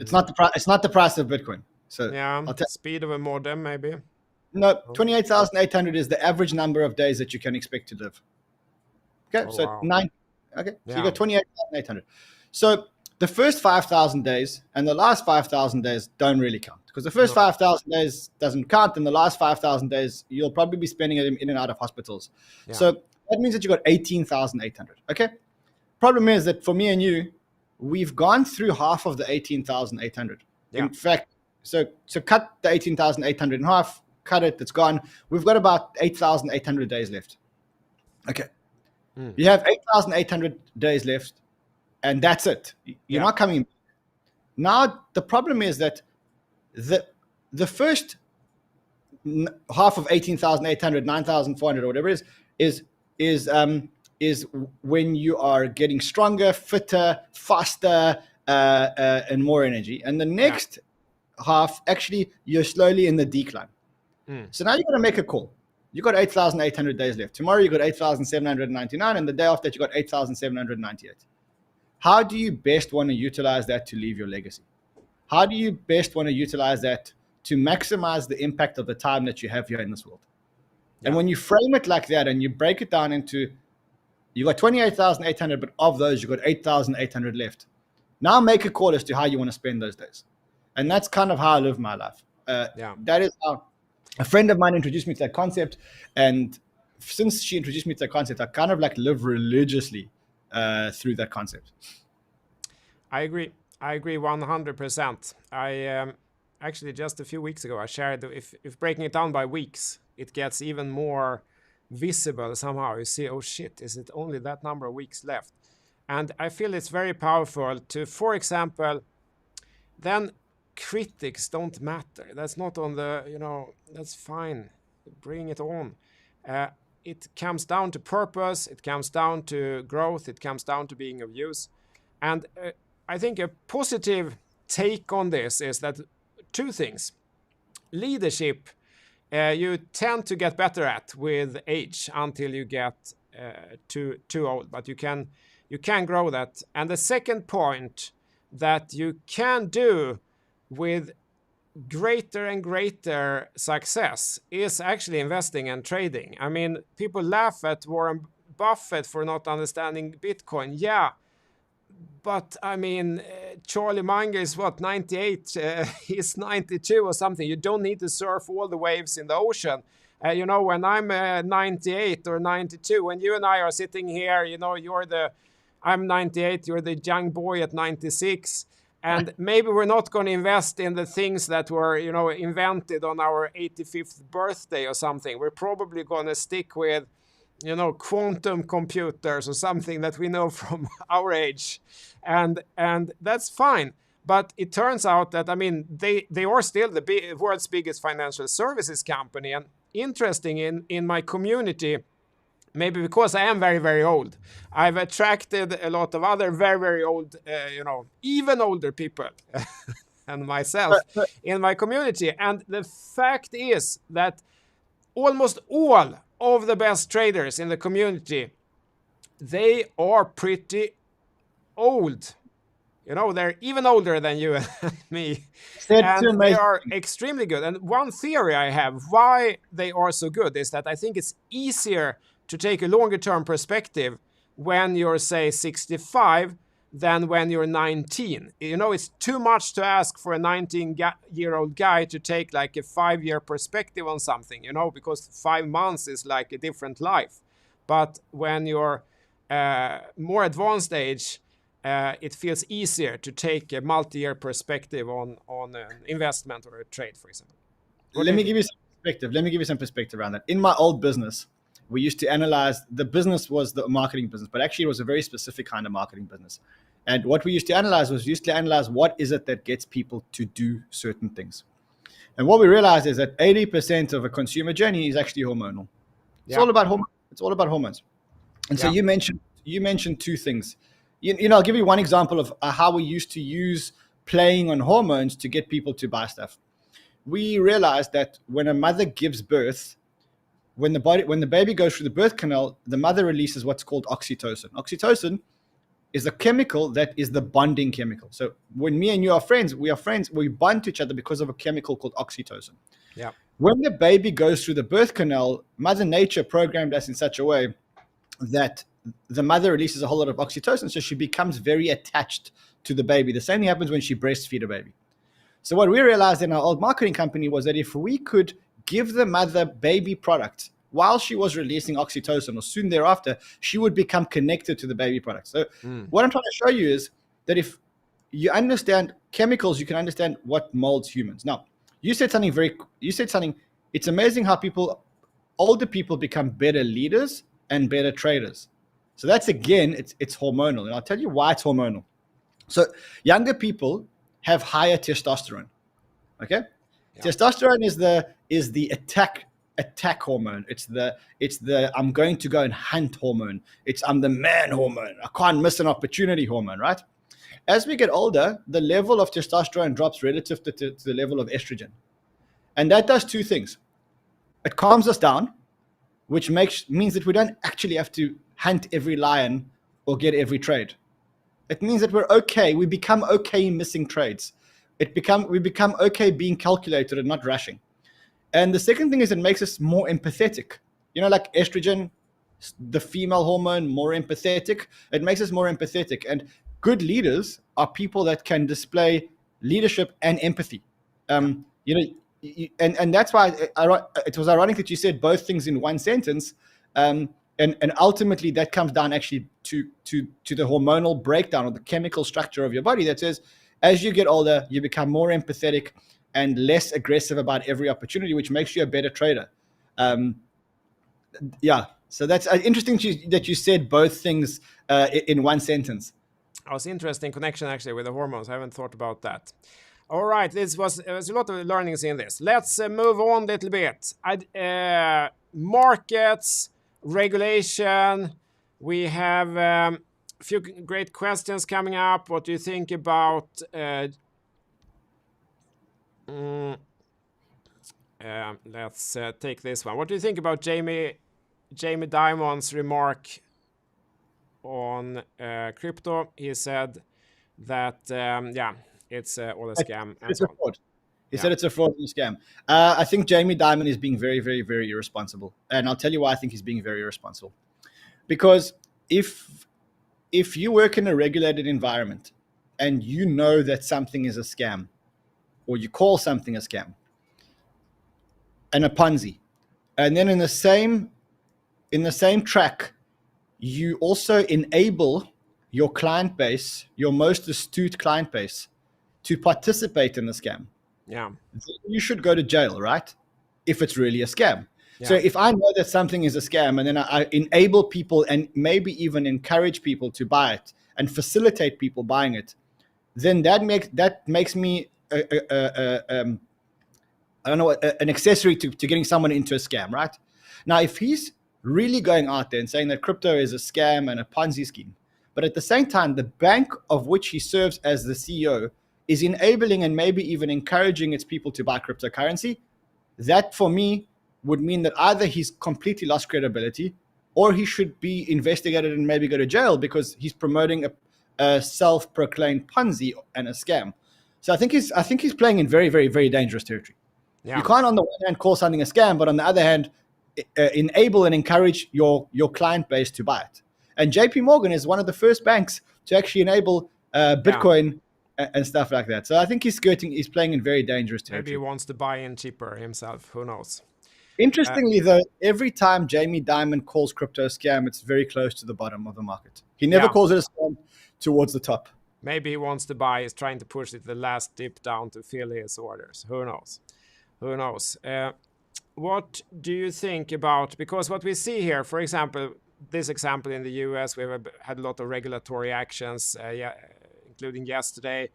It's not the price. It's not the price of Bitcoin. So yeah, speed of a modem, maybe. No, 28,800 is the average number of days that you can expect to live. Okay, so wow. 9. Okay, so you got 28,800. So the first 5,000 days and the last 5,000 days don't really count, because the first 5,000 days doesn't count, and the last 5,000 days you'll probably be spending it in and out of hospitals. Yeah. So that means that you got 18,800. Okay. Problem is that for me and you, we've gone through half of the 18,800. Yeah. In fact, so cut the 18,800 in half. Cut it, it's gone. We've got about 8,800 days left. Okay. You have 8,800 days left, and that's it. You're not coming back. Now, the problem is that the first half of 18,800, 9,400, or whatever it is when you are getting stronger, fitter, faster, and more energy. And the next half, actually, you're slowly in the decline. So now you've got to make a call. You got 8,800 days left. Tomorrow you got 8,799, and the day after that you got 8,798. How do you best want to utilize that to leave your legacy? How do you best want to utilize that to maximize the impact of the time that you have here in this world? Yeah. And when you frame it like that and you break it down into, you got 28,800, but of those you got 8,800 left. Now make a call as to how you want to spend those days. And that's kind of how I live my life. That is how a friend of mine introduced me to that concept, and since she introduced me to that concept, I kind of like live religiously through that concept. I agree 100%. I actually just a few weeks ago I shared, if breaking it down by weeks, it gets even more visible somehow. You see, oh shit, is it only that number of weeks left? And I feel it's very powerful to, for example, then critics don't matter. That's not on the, that's fine. Bring it on. Uh, it comes down to purpose. It comes down to growth. It comes down to being of use. And I think a positive take on this is that two things. Leadership, you tend to get better at with age until you get too old, but you can grow that. And the second point that you can do with greater and greater success is actually investing and trading. I mean, people laugh at Warren Buffett for not understanding Bitcoin. Yeah, but I mean, Charlie Munger is what, 98? He's 92 or something. You don't need to surf all the waves in the ocean. When I'm 98 or 92, when you and I are sitting here, I'm 98, you're the young boy at 96. And maybe we're not going to invest in the things that were, invented on our 85th birthday or something. We're probably going to stick with, quantum computers or something that we know from our age. And that's fine. But it turns out that, I mean, they are still the world's biggest financial services company. And interesting in my community, maybe because I am very, very old, I've attracted a lot of other very, very old, even older people and myself in my community. And the fact is that almost all of the best traders in the community, they are pretty old. They're even older than you and me. And they are extremely good. And one theory I have why they are so good is that I think it's easier to take a longer term perspective when you're, say, 65 than when you're 19. It's too much to ask for a 19-year-old guy to take like a 5-year perspective on something, because 5 months is like a different life. But when you're more advanced age, it feels easier to take a multi-year perspective on an investment or a trade, for example. Let me give you some perspective around that. In my old business, we used to analyze, the business was the marketing business, but actually it was a very specific kind of marketing business. And what we used to analyze what is it that gets people to do certain things. And what we realized is that 80% of a consumer journey is actually hormonal. It's all about hormones. And so you mentioned two things. I'll give you one example of how we used to use playing on hormones to get people to buy stuff. We realized that when a mother gives birth, when the baby goes through the birth canal, the mother releases what's called oxytocin. Oxytocin is a chemical that is the bonding chemical. So when me and you are friends, we bond to each other because of a chemical called oxytocin. Yeah. When the baby goes through the birth canal, Mother Nature programmed us in such a way that the mother releases a whole lot of oxytocin, so she becomes very attached to the baby. The same thing happens when she breastfeeds a baby. So what we realized in our old marketing company was that if we could give the mother baby product while she was releasing oxytocin, or soon thereafter, she would become connected to the baby product. So what I'm trying to show you is that if you understand chemicals, you can understand what molds humans. Now, you said something, it's amazing how older people become better leaders and better traders. So that's, again, it's hormonal. And I'll tell you why it's hormonal. So younger people have higher testosterone. Okay? Yeah. Testosterone is the attack hormone. It's the I'm going to go and hunt hormone. I'm the man hormone. I can't miss an opportunity hormone, right? As we get older, the level of testosterone drops relative to the level of estrogen. And that does two things. It calms us down, which means that we don't actually have to hunt every lion or get every trade. It means that we're okay. We become okay missing trades. We become okay being calculated and not rushing. And the second thing is it makes us more empathetic. Like estrogen, the female hormone, more empathetic. It makes us more empathetic. And good leaders are people that can display leadership and empathy. And that's why it was ironic that you said both things in one sentence. And ultimately that comes down actually to the hormonal breakdown or the chemical structure of your body that says, as you get older, you become more empathetic and less aggressive about every opportunity, which makes you a better trader. Um, yeah, so that's interesting that you said both things in one sentence. That was interesting connection actually with the hormones. I haven't thought about that. All right, there's a lot of learnings in this. Let's move on a little bit. Markets, regulation. We have a few great questions coming up. What do you think about? Let's take this one. What do you think about Jamie Dimon's remark on crypto? He said that it's all a scam and It's so a on. fraud. He said it's a fraud and a scam. I think Jamie Dimon is being very, very, very irresponsible, and I'll tell you why I think he's being very irresponsible. Because if you work in a regulated environment and you know that something is a scam, or you call something a scam and a Ponzi, and then in the same track, you also enable your client base, your most astute client base, to participate in the scam, Yeah. you should go to jail, right? If it's really a scam. Yeah. So if I know that something is a scam and then I enable people and maybe even encourage people to buy it and facilitate people buying it, then that makes me I don't know, an accessory to getting someone into a scam, right? Now, if he's really going out there and saying that crypto is a scam and a Ponzi scheme, but at the same time, the bank of which he serves as the CEO is enabling and maybe even encouraging its people to buy cryptocurrency, that for me would mean that either he's completely lost credibility or he should be investigated and maybe go to jail because he's promoting a self-proclaimed Ponzi and a scam. So I think he's playing in very, very, very dangerous territory. Yeah. You can't, on the one hand, call something a scam, but on the other hand, enable and encourage your client base to buy it. And JP Morgan is one of the first banks to actually enable Bitcoin and stuff like that. So I think he's playing in very dangerous territory. Maybe he wants to buy in cheaper himself. Who knows? Interestingly, though, every time Jamie Dimon calls crypto a scam, it's very close to the bottom of the market. He never calls it a scam towards the top. Maybe he wants to buy, he's trying to push it the last dip down to fill his orders. Who knows? Who knows? What do you think about, because what we see here, for example, this example in the US, we have had a lot of regulatory actions, including yesterday,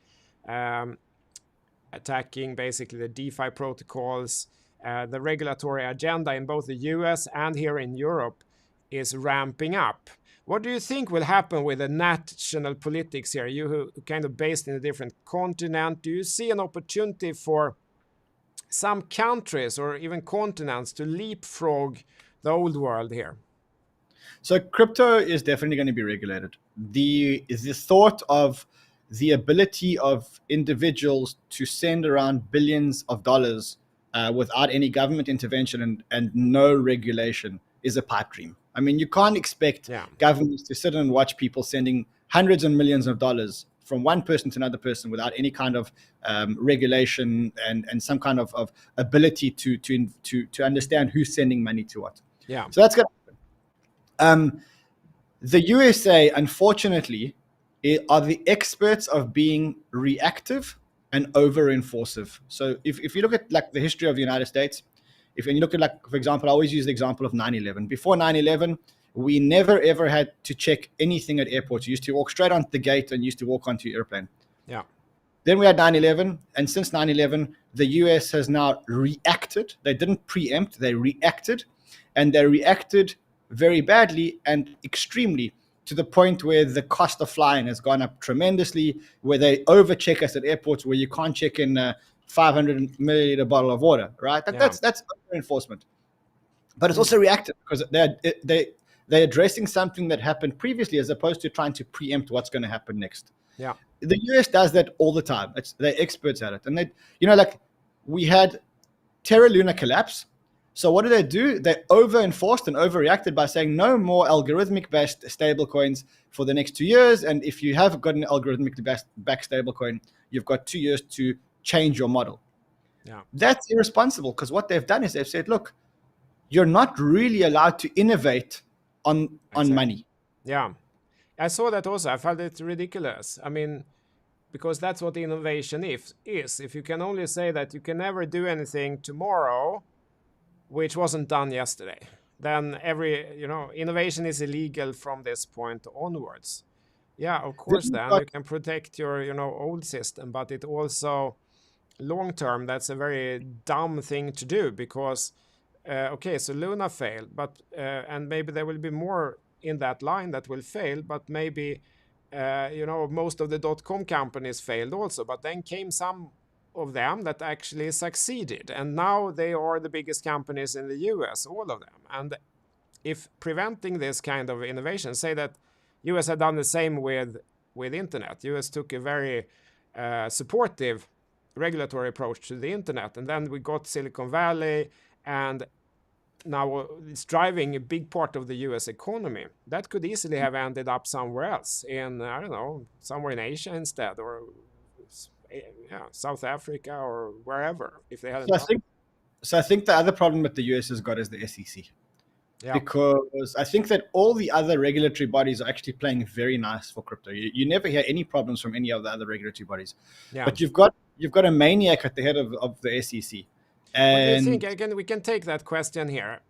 attacking basically the DeFi protocols. The regulatory agenda in both the US and here in Europe is ramping up. What do you think will happen with the national politics here? You who kind of based in a different continent, do you see an opportunity for some countries or even continents to leapfrog the old world here? So crypto is definitely going to be regulated. The thought of the ability of individuals to send around billions of dollars without any government intervention and no regulation is a pipe dream. I mean, you can't expect governments to sit and watch people sending hundreds and millions of dollars from one person to another person without any kind of regulation and some kind of ability to understand who's sending money to what. Yeah. So that's going to happen. The USA, unfortunately, are the experts of being reactive and over-enforcive. So if you look at like the history of the United States, if you look at, like, for example, I always use the example of 9/11. Before 9/11, we never ever had to check anything at airports. You used to walk straight onto the gate and used to walk onto your airplane. Yeah. Then we had 9/11, and since 9/11, the US has now reacted. They didn't preempt, they reacted, and they reacted very badly and extremely, to the point where the cost of flying has gone up tremendously, where they overcheck us at airports where you can't check in a 500 milliliter bottle of water, right? That's over-enforcement. But it's also reactive because they're addressing something that happened previously as opposed to trying to preempt what's going to happen next. Yeah. The US does that all the time. They're experts at it. And they, like we had Terra Luna collapse. So what do? They over-enforced and overreacted by saying no more algorithmic-based stablecoins for the next 2 years. And if you have got an algorithmic-backed stablecoin, you've got 2 years to change your model. Yeah. That's irresponsible because what they've done is they've said, look, you're not really allowed to innovate on money. Yeah. I saw that also. I felt it ridiculous. I mean, because that's what innovation is. If you can only say that you can never do anything tomorrow, which wasn't done yesterday. Then innovation is illegal from this point onwards. Yeah, of Then course, you've then got you can protect your, old system, but it also long term, that's a very dumb thing to do because, okay, so Luna failed, but and maybe there will be more in that line that will fail, but maybe most of the .com companies failed also, but then came some of them that actually succeeded, and now they are the biggest companies in the US, all of them. And if preventing this kind of innovation, say that US had done the same with internet. US took a very supportive regulatory approach to the internet, and then we got Silicon Valley, and now it's driving a big part of the US economy. That could easily have ended up somewhere else in, I don't know, somewhere in Asia instead, or South Africa or wherever, if they hadn't so I done. think so. I think the other problem that the US has got is the SEC, Yeah, because I think that all the other regulatory bodies are actually playing very nice for crypto. You never hear any problems from any of the other regulatory bodies, yeah. but you've got a maniac at the head of the SEC, What do you think? and Again, we can take that question here.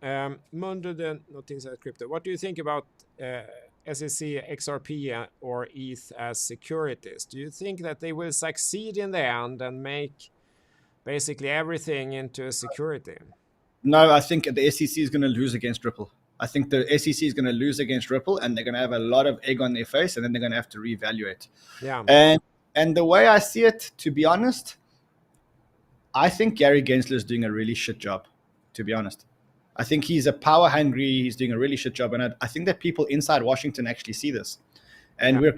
Mundo the not inside crypto. What do you think about SEC, XRP, or ETH as securities? Do you think that they will succeed in the end and make basically everything into a security? no, I think the SEC is going to lose against Ripple. I think the SEC is going to lose against Ripple, and they're going to have a lot of egg on their face, and then they're going to have to reevaluate. Yeah, And the way I see it, to be honest, I think Gary Gensler is doing a really shit job. To be honest, I think he's a power hungry. He's doing a really shit job, and I think that people inside Washington actually see this. And yeah,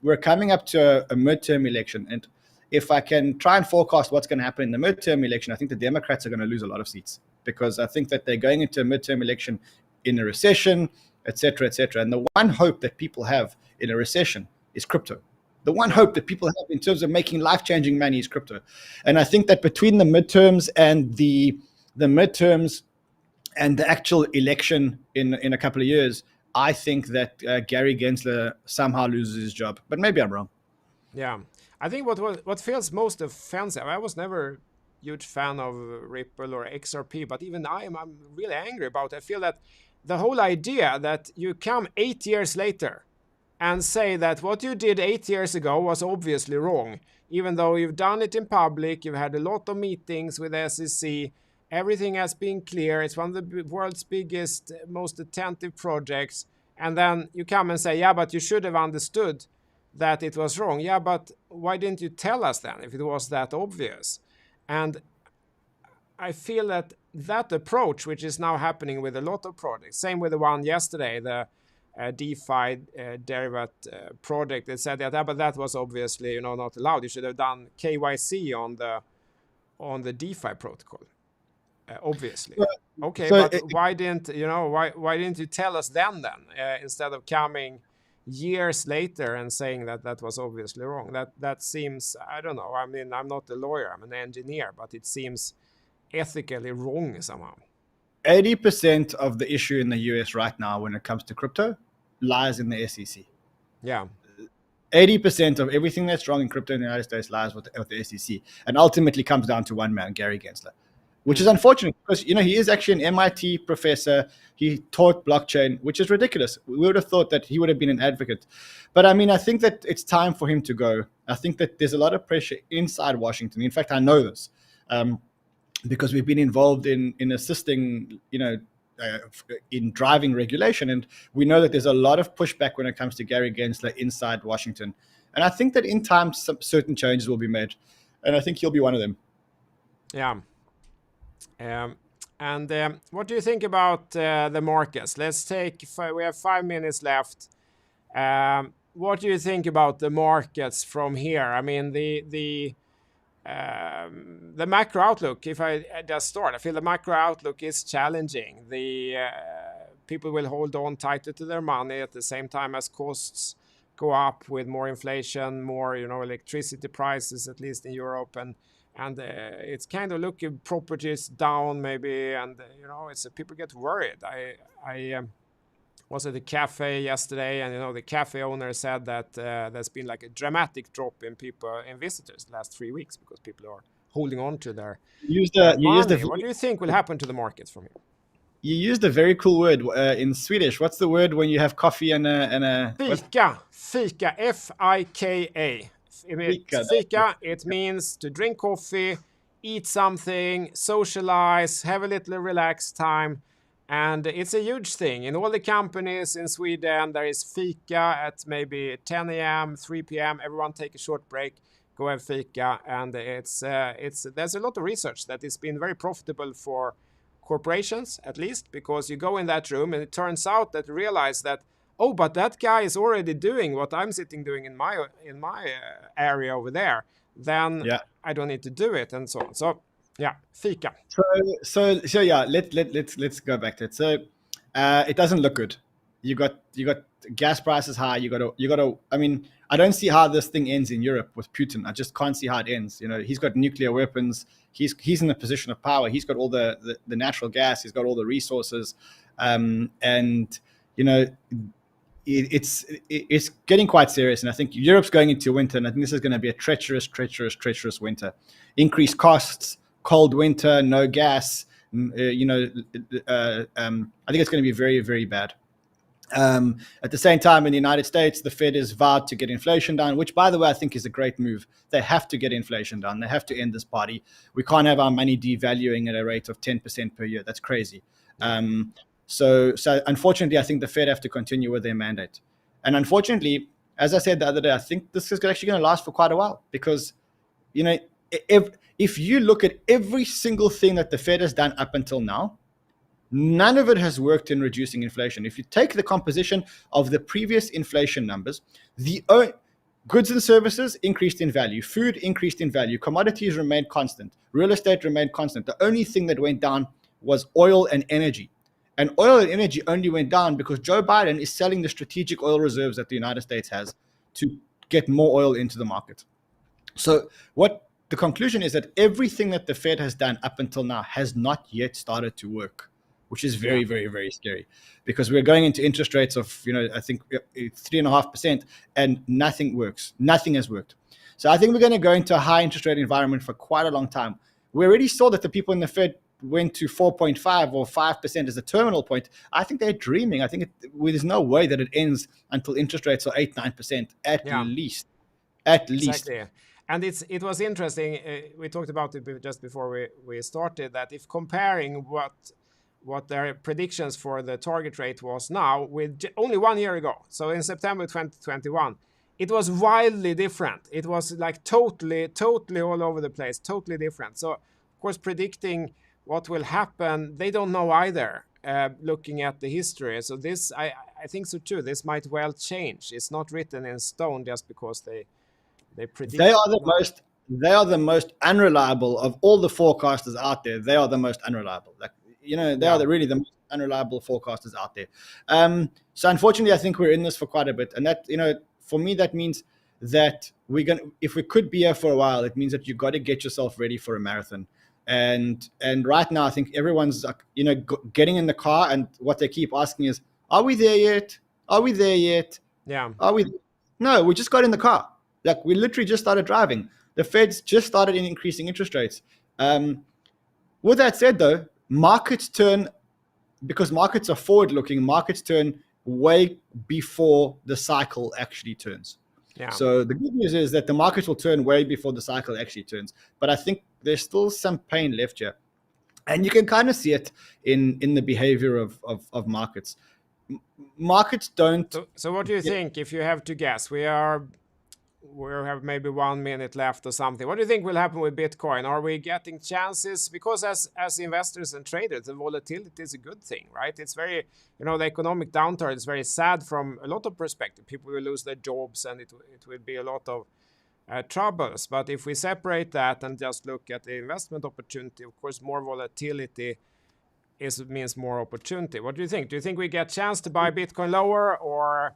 we're coming up to a midterm election, and if I can try and forecast what's going to happen in the midterm election, I think the Democrats are going to lose a lot of seats, because I think that they're going into a midterm election in a recession, etc., etc. And the one hope that people have in a recession is crypto. The one yeah, hope that people have in terms of making life-changing money is crypto. And I think that between the midterms and the midterms and the actual election in a couple of years, I think that Gary Gensler somehow loses his job. But maybe I'm wrong. yeah. I think what feels most offensive. I was never huge fan of Ripple or XRP, but even I'm really angry about it. I feel that the whole idea that you come 8 years later and say that what you did 8 years ago was obviously wrong, even though you've done it in public, you've had a lot of meetings with the SEC, everything has been clear, it's one of the world's biggest, most attentive projects, and then you come and say, yeah, but you should have understood that it was wrong. Yeah, but why didn't you tell us then if it was that obvious? And I feel that that approach, which is now happening with a lot of projects, same with the one yesterday, the DeFi derivative project, they said that, but that was obviously not allowed. You should have done KYC on the DeFi protocol, obviously. Okay, So but why didn't why didn't you tell us then instead of coming years later and saying that that was obviously wrong? That seems, I don't know. I mean, I'm not a lawyer, I'm an engineer, but it seems ethically wrong somehow. 80% of the issue in the US right now when it comes to crypto lies in the SEC. Yeah, 80% of everything that's wrong in crypto in the United States lies with the SEC, and ultimately comes down to one man, Gary Gensler, which is unfortunate because he is actually an MIT professor. He taught blockchain, which is ridiculous. We would have thought that he would have been an advocate, but I mean, I think that it's time for him to go. I think that there's a lot of pressure inside Washington. In fact, I know this. Because we've been involved in assisting, in driving regulation, and we know that there's a lot of pushback when it comes to Gary Gensler inside Washington. And I think that in time, some certain changes will be made, and I think he'll be one of them. yeah. And what do you think about the markets? Let's take. We have 5 minutes left. What do you think about the markets from here? I mean, the macro outlook, if I just start, I feel the macro outlook is challenging. The people will hold on tighter to their money at the same time as costs go up with more inflation, more electricity prices, at least in Europe, and it's kind of looking properties down maybe, and it's people get worried. I was at a cafe yesterday, and the cafe owner said that there's been like a dramatic drop in visitors the last 3 weeks because people are holding on to their You used money. a What do you think will happen to the markets from here? you used a very cool word in Swedish. What's the word when you have coffee and a what? Fika, fika, Fika. Fika. Fika, it means to drink coffee, eat something, socialize, have a little relaxed time. And it's a huge thing. In all the companies in Sweden, there is fika at maybe 10 a.m., 3 p.m. Everyone take a short break, go have fika. And there's a lot of research that it's been very profitable for corporations, at least, because you go in that room and it turns out that you realize that, oh, but that guy is already doing what I'm sitting doing in my area over there. Then Yeah. I don't need to do it, and so on. So yeah, fika. So yeah, let's go back to it. So it doesn't look good. You got gas prices high. You got to. I mean, I don't see how this thing ends in Europe with Putin. I just can't see how it ends. You know, he's got nuclear weapons. He's in a position of power. He's got all the natural gas. He's got all the resources, and you know, it's getting quite serious. And I think Europe's going into winter, and I think this is going to be a treacherous winter. Increased costs, cold winter, no gas. I think it's going to be very, very bad. At the same time, in the United States, the Fed has vowed to get inflation down, which, by the way, I think is a great move. They have to get inflation down. They have to end this party. We can't have our money devaluing at a rate of 10% per year. That's crazy. So unfortunately, I think the Fed have to continue with their mandate. And unfortunately, as I said the other day, I think this is actually going to last for quite a while because, you know, if you look at every single thing that the Fed has done up until now, none of it has worked in reducing inflation. If you take the composition of the previous inflation numbers, the goods and services increased in value, food increased in value, commodities remained constant, real estate remained constant. The only thing that went down was oil and energy. And oil and energy only went down because Joe Biden is selling the strategic oil reserves that the United States has to get more oil into the market. So what the conclusion is that everything that the Fed has done up until now has not yet started to work, which is very, very, very scary because we're going into interest rates of, I think 3.5%, and nothing works. Nothing has worked. So I think we're going to go into a high interest rate environment for quite a long time. We already saw that the people in the Fed went to 4.5 or 5% as a terminal point. I think they're dreaming. I think there's no way that it ends until interest rates are 8-9% at least. At least. Exactly. And it was interesting. We talked about it just before we started, that if comparing what their predictions for the target rate was now with only 1 year ago, so in September 2021, it was wildly different. It was like totally all over the place, totally different. So, of course, predicting what will happen, they don't know either, looking at the history. So this, I think so too, this might well change. It's not written in stone just because they predict. They are the most unreliable of all the forecasters out there. They are the most unreliable. They are really the most unreliable forecasters out there. So unfortunately, I think we're in this for quite a bit. And that, for me, that means that if we could be here for a while, it means that you got to get yourself ready for a marathon. And right now, I think everyone's, getting in the car, and what they keep asking is, are we there yet? Are we there yet? Yeah. No, we just got in the car. Like, we literally just started driving. The Feds just started increasing interest rates. With that said, though, markets turn, because markets are forward-looking, markets turn way before the cycle actually turns. Yeah. So the good news is that the markets will turn way before the cycle actually turns. But I think there's still some pain left here. And you can kind of see it in the behavior of markets. Markets don't... So what do you think, if you have to guess? We have maybe 1 minute left or something. What do you think will happen with Bitcoin? Are we getting chances? Because as investors and traders, the volatility is a good thing, right? It's very, the economic downturn is very sad from a lot of perspective. People will lose their jobs and it will be a lot of troubles. But if we separate that and just look at the investment opportunity, of course, more volatility means more opportunity. What do you think? Do you think we get a chance to buy Bitcoin lower, or...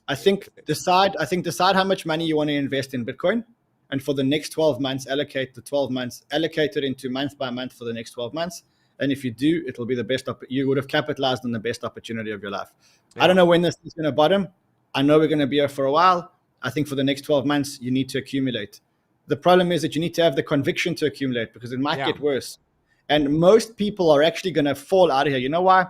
I think decide how much money you want to invest in Bitcoin, and for the next 12 months, allocate it into month by month for the next 12 months. And if you do, it'll be the best. You would have capitalized on the best opportunity of your life. Yeah. I don't know when this is going to bottom. I know we're going to be here for a while. I think for the next 12 months, you need to accumulate. The problem is that you need to have the conviction to accumulate because it might Yeah. get worse. And most people are actually going to fall out of here. You know why?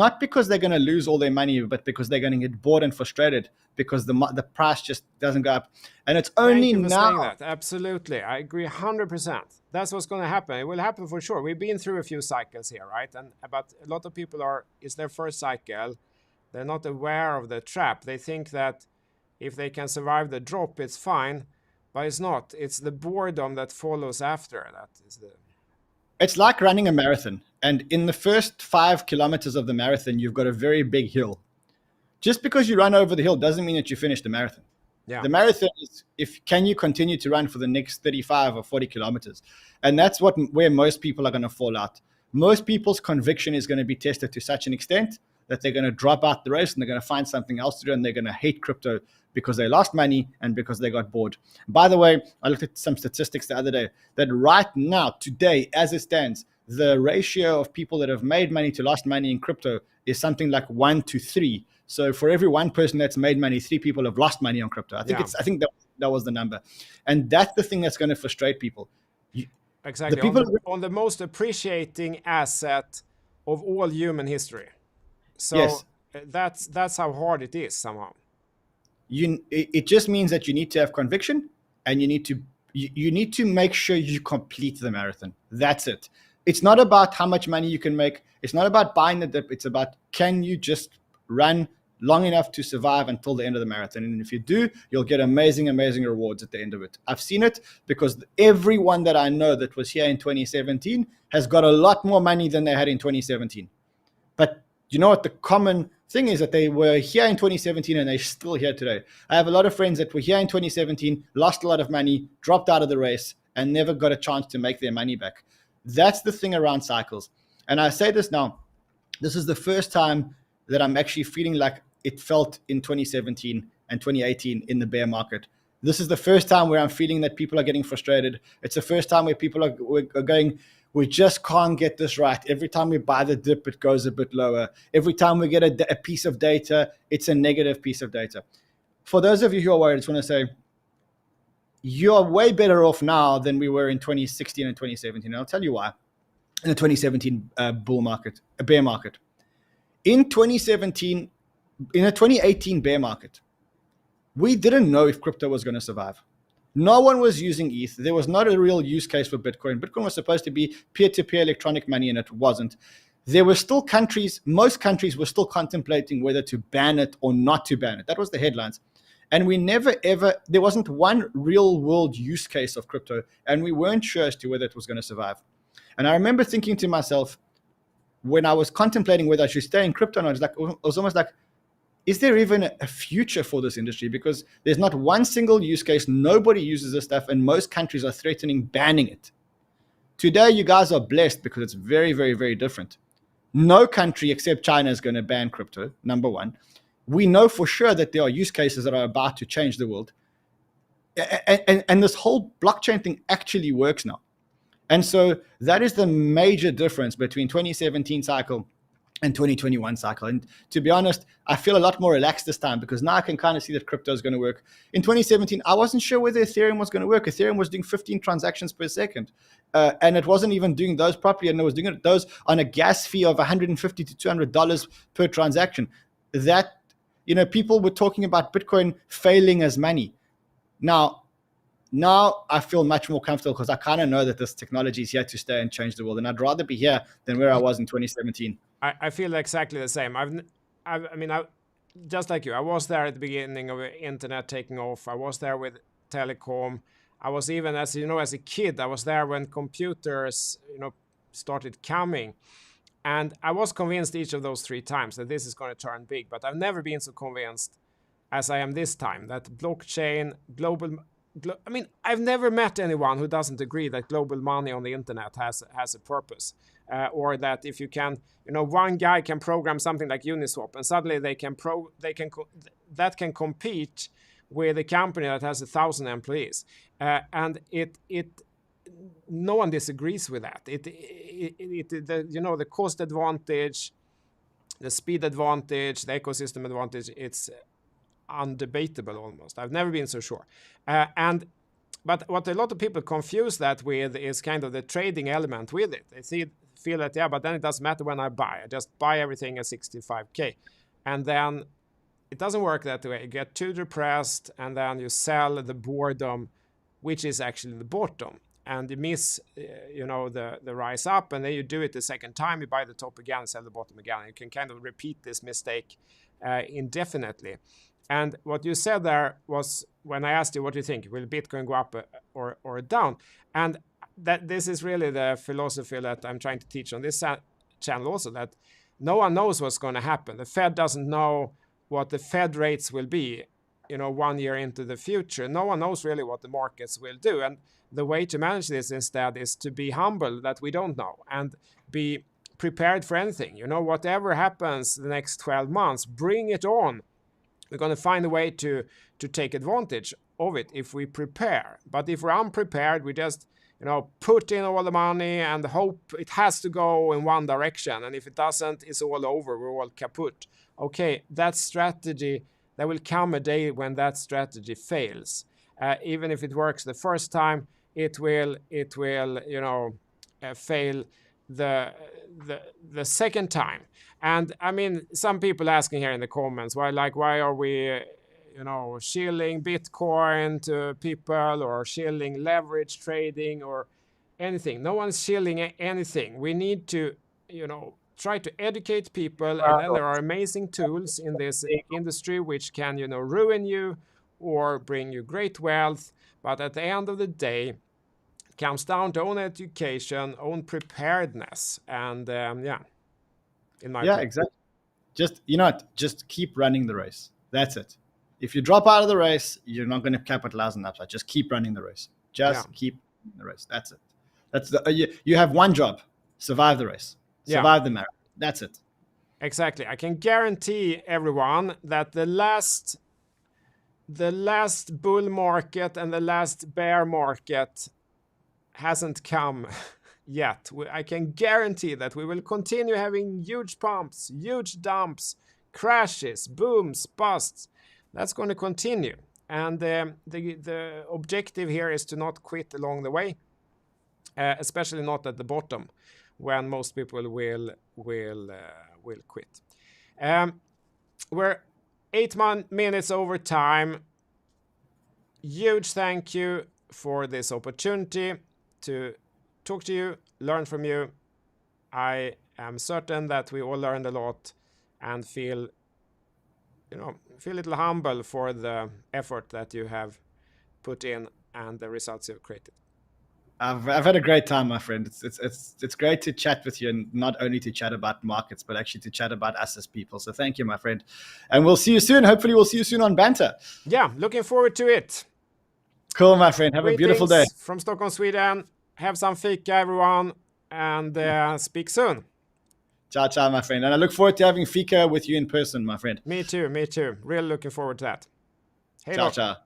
Not because they're going to lose all their money, but because they're going to get bored and frustrated because the price just doesn't go up. And it's Thank only you for now. saying that. Absolutely. I agree 100%. That's what's going to happen. It will happen for sure. We've been through a few cycles here, right? And but a lot of people it's their first cycle. They're not aware of the trap. They think that if they can survive the drop, it's fine, but it's not. It's the boredom that follows after. That is the It's like running a marathon. And in the first 5 kilometers of the marathon, you've got a very big hill. Just because you run over the hill doesn't mean that you finish the marathon. yeah. The marathon is can you continue to run for the next 35 or 40 kilometers? And that's where most people are going to fall out. Most people's conviction is going to be tested to such an extent that they're going to drop out the race and they're going to find something else to do and they're going to hate crypto because they lost money and because they got bored. By the way, I looked at some statistics the other day that right now, today, as it stands, the ratio of people that have made money to lost money in crypto is something like 1 to 3. So for every one person that's made money, 3 people have lost money on crypto. I think that was the number. And that's the thing that's going to frustrate people. Exactly. The people on the most appreciating asset of all human history. So yes. That's how hard it is somehow. It just means that you need to have conviction and you need to make sure you complete the marathon. That's it. It's not about how much money you can make. It's not about buying the dip. It's about can you just run long enough to survive until the end of the marathon. And if you do, you'll get amazing, amazing rewards at the end of it. I've seen it because everyone that I know that was here in 2017 has got a lot more money than they had in 2017. But you know what the common thing is that they were here in 2017 and they're still here today. I have a lot of friends that were here in 2017, lost a lot of money, dropped out of the race, and never got a chance to make their money back. That's the thing around cycles. And I say this now, this is the first time that I'm actually feeling like it felt in 2017 and 2018 in the bear market. This is the first time where I'm feeling that people are getting frustrated. It's the first time where people are going, we just can't get this right. Every time we buy the dip, it goes a bit lower. Every time we get a piece of data, it's a negative piece of data. For those of you who are worried, I just want to say, you're way better off now than we were in 2016 and 2017. And I'll tell you why. In the 2017 bear market. In 2017, in a 2018 bear market, we didn't know if crypto was going to survive. No one was using ETH. There was not a real use case for Bitcoin. Bitcoin was supposed to be peer-to-peer electronic money, and it wasn't. There were still most countries were still contemplating whether to ban it or not to ban it. That was the headlines. And we never, ever, there wasn't one real world use case of crypto, and we weren't sure as to whether it was going to survive. And I remember thinking to myself, when I was contemplating whether I should stay in crypto or not, it was almost like, is there even a future for this industry? Because there's not one single use case. Nobody uses this stuff, and most countries are threatening banning it. Today, you guys are blessed because it's very, very, very different. No country except China is going to ban crypto, number one. We know for sure that there are use cases that are about to change the world. And this whole blockchain thing actually works now. And so that is the major difference between 2017 cycle and 2021 cycle. And to be honest, I feel a lot more relaxed this time because now I can kind of see that crypto is going to work. In 2017, I wasn't sure whether Ethereum was going to work. Ethereum was doing 15 transactions per second. And it wasn't even doing those properly. And it was doing those on a gas fee of $150 to $200 per transaction. That, people were talking about Bitcoin failing as money. Now I feel much more comfortable because I kind of know that this technology is here to stay and change the world. And I'd rather be here than where I was in 2017. I feel exactly the same. I just like you. I was there at the beginning of the internet taking off. I was there with telecom. I was even, as a kid, I was there when computers, started coming. And I was convinced each of those 3 times that this is going to turn big. But I've never been so convinced as I am this time that blockchain, I've never met anyone who doesn't agree that global money on the internet has a purpose, or that if you can, one guy can program something like Uniswap, and suddenly that can compete with a company that has 1,000 employees, and no one disagrees with that. The cost advantage, the speed advantage, the ecosystem advantage, it's undebatable almost. I've never been so sure. And But what a lot of people confuse that with is kind of the trading element with it. They feel that, yeah, but then it doesn't matter when I buy. I just buy everything at 65K. And then it doesn't work that way. You get too depressed, and then you sell the boredom, which is actually the bottom. And you miss, the rise up, and then you do it the second time. You buy the top again, sell the bottom again. And you can kind of repeat this mistake indefinitely. And what you said there was, when I asked you what do you think, will Bitcoin go up or down? And that this is really the philosophy that I'm trying to teach on this channel also, that no one knows what's going to happen. The Fed doesn't know what the Fed rates will be, 1 year into the future. No one knows really what the markets will do. And the way to manage this instead is to be humble that we don't know and be prepared for anything. Whatever happens the next 12 months, bring it on. We're going to find a way to take advantage of it if we prepare. But if we're unprepared, we just put in all the money and hope it has to go in one direction. And if it doesn't, it's all over. We're all kaput. Okay, that strategy, there will come a day when that strategy fails. Even if it works the first time, it will fail the second time. And I mean, some people asking here in the comments, why are we, shilling Bitcoin to people or shilling leverage trading or anything? No one's shilling anything. We need to, try to educate people. And then there are amazing tools in this industry which can, ruin you or bring you great wealth. But at the end of the day, it comes down to own education, own preparedness. And in my opinion. Exactly. Just keep running the race. That's it. If you drop out of the race, you're not going to capitalize on the upside. Just keep running the race. Keep running the race. That's it. That's you have one job: survive the race, survive the marathon. That's it. Exactly. I can guarantee everyone that the last bull market and the last bear market hasn't come yet. I can guarantee that we will continue having huge pumps, huge dumps, crashes, booms, busts. That's going to continue. And the objective here is to not quit along the way, especially not at the bottom, when most people will quit. We're 8 minutes over time. Huge thank you for this opportunity to talk to you, learn from you. I am certain that we all learned a lot and feel a little humble for the effort that you have put in and the results you've created. I've had a great time, my friend. It's great to chat with you, and not only to chat about markets, but actually to chat about us as people. So thank you, my friend. And we'll see you soon. Hopefully we'll see you soon on Banter. Yeah, looking forward to it. Cool, my friend. Have a beautiful day. From Stockholm, Sweden. Have some fika, everyone, and speak soon. Ciao, ciao, my friend. And I look forward to having fika with you in person, my friend. Me too. Really looking forward to that. Ciao, ciao.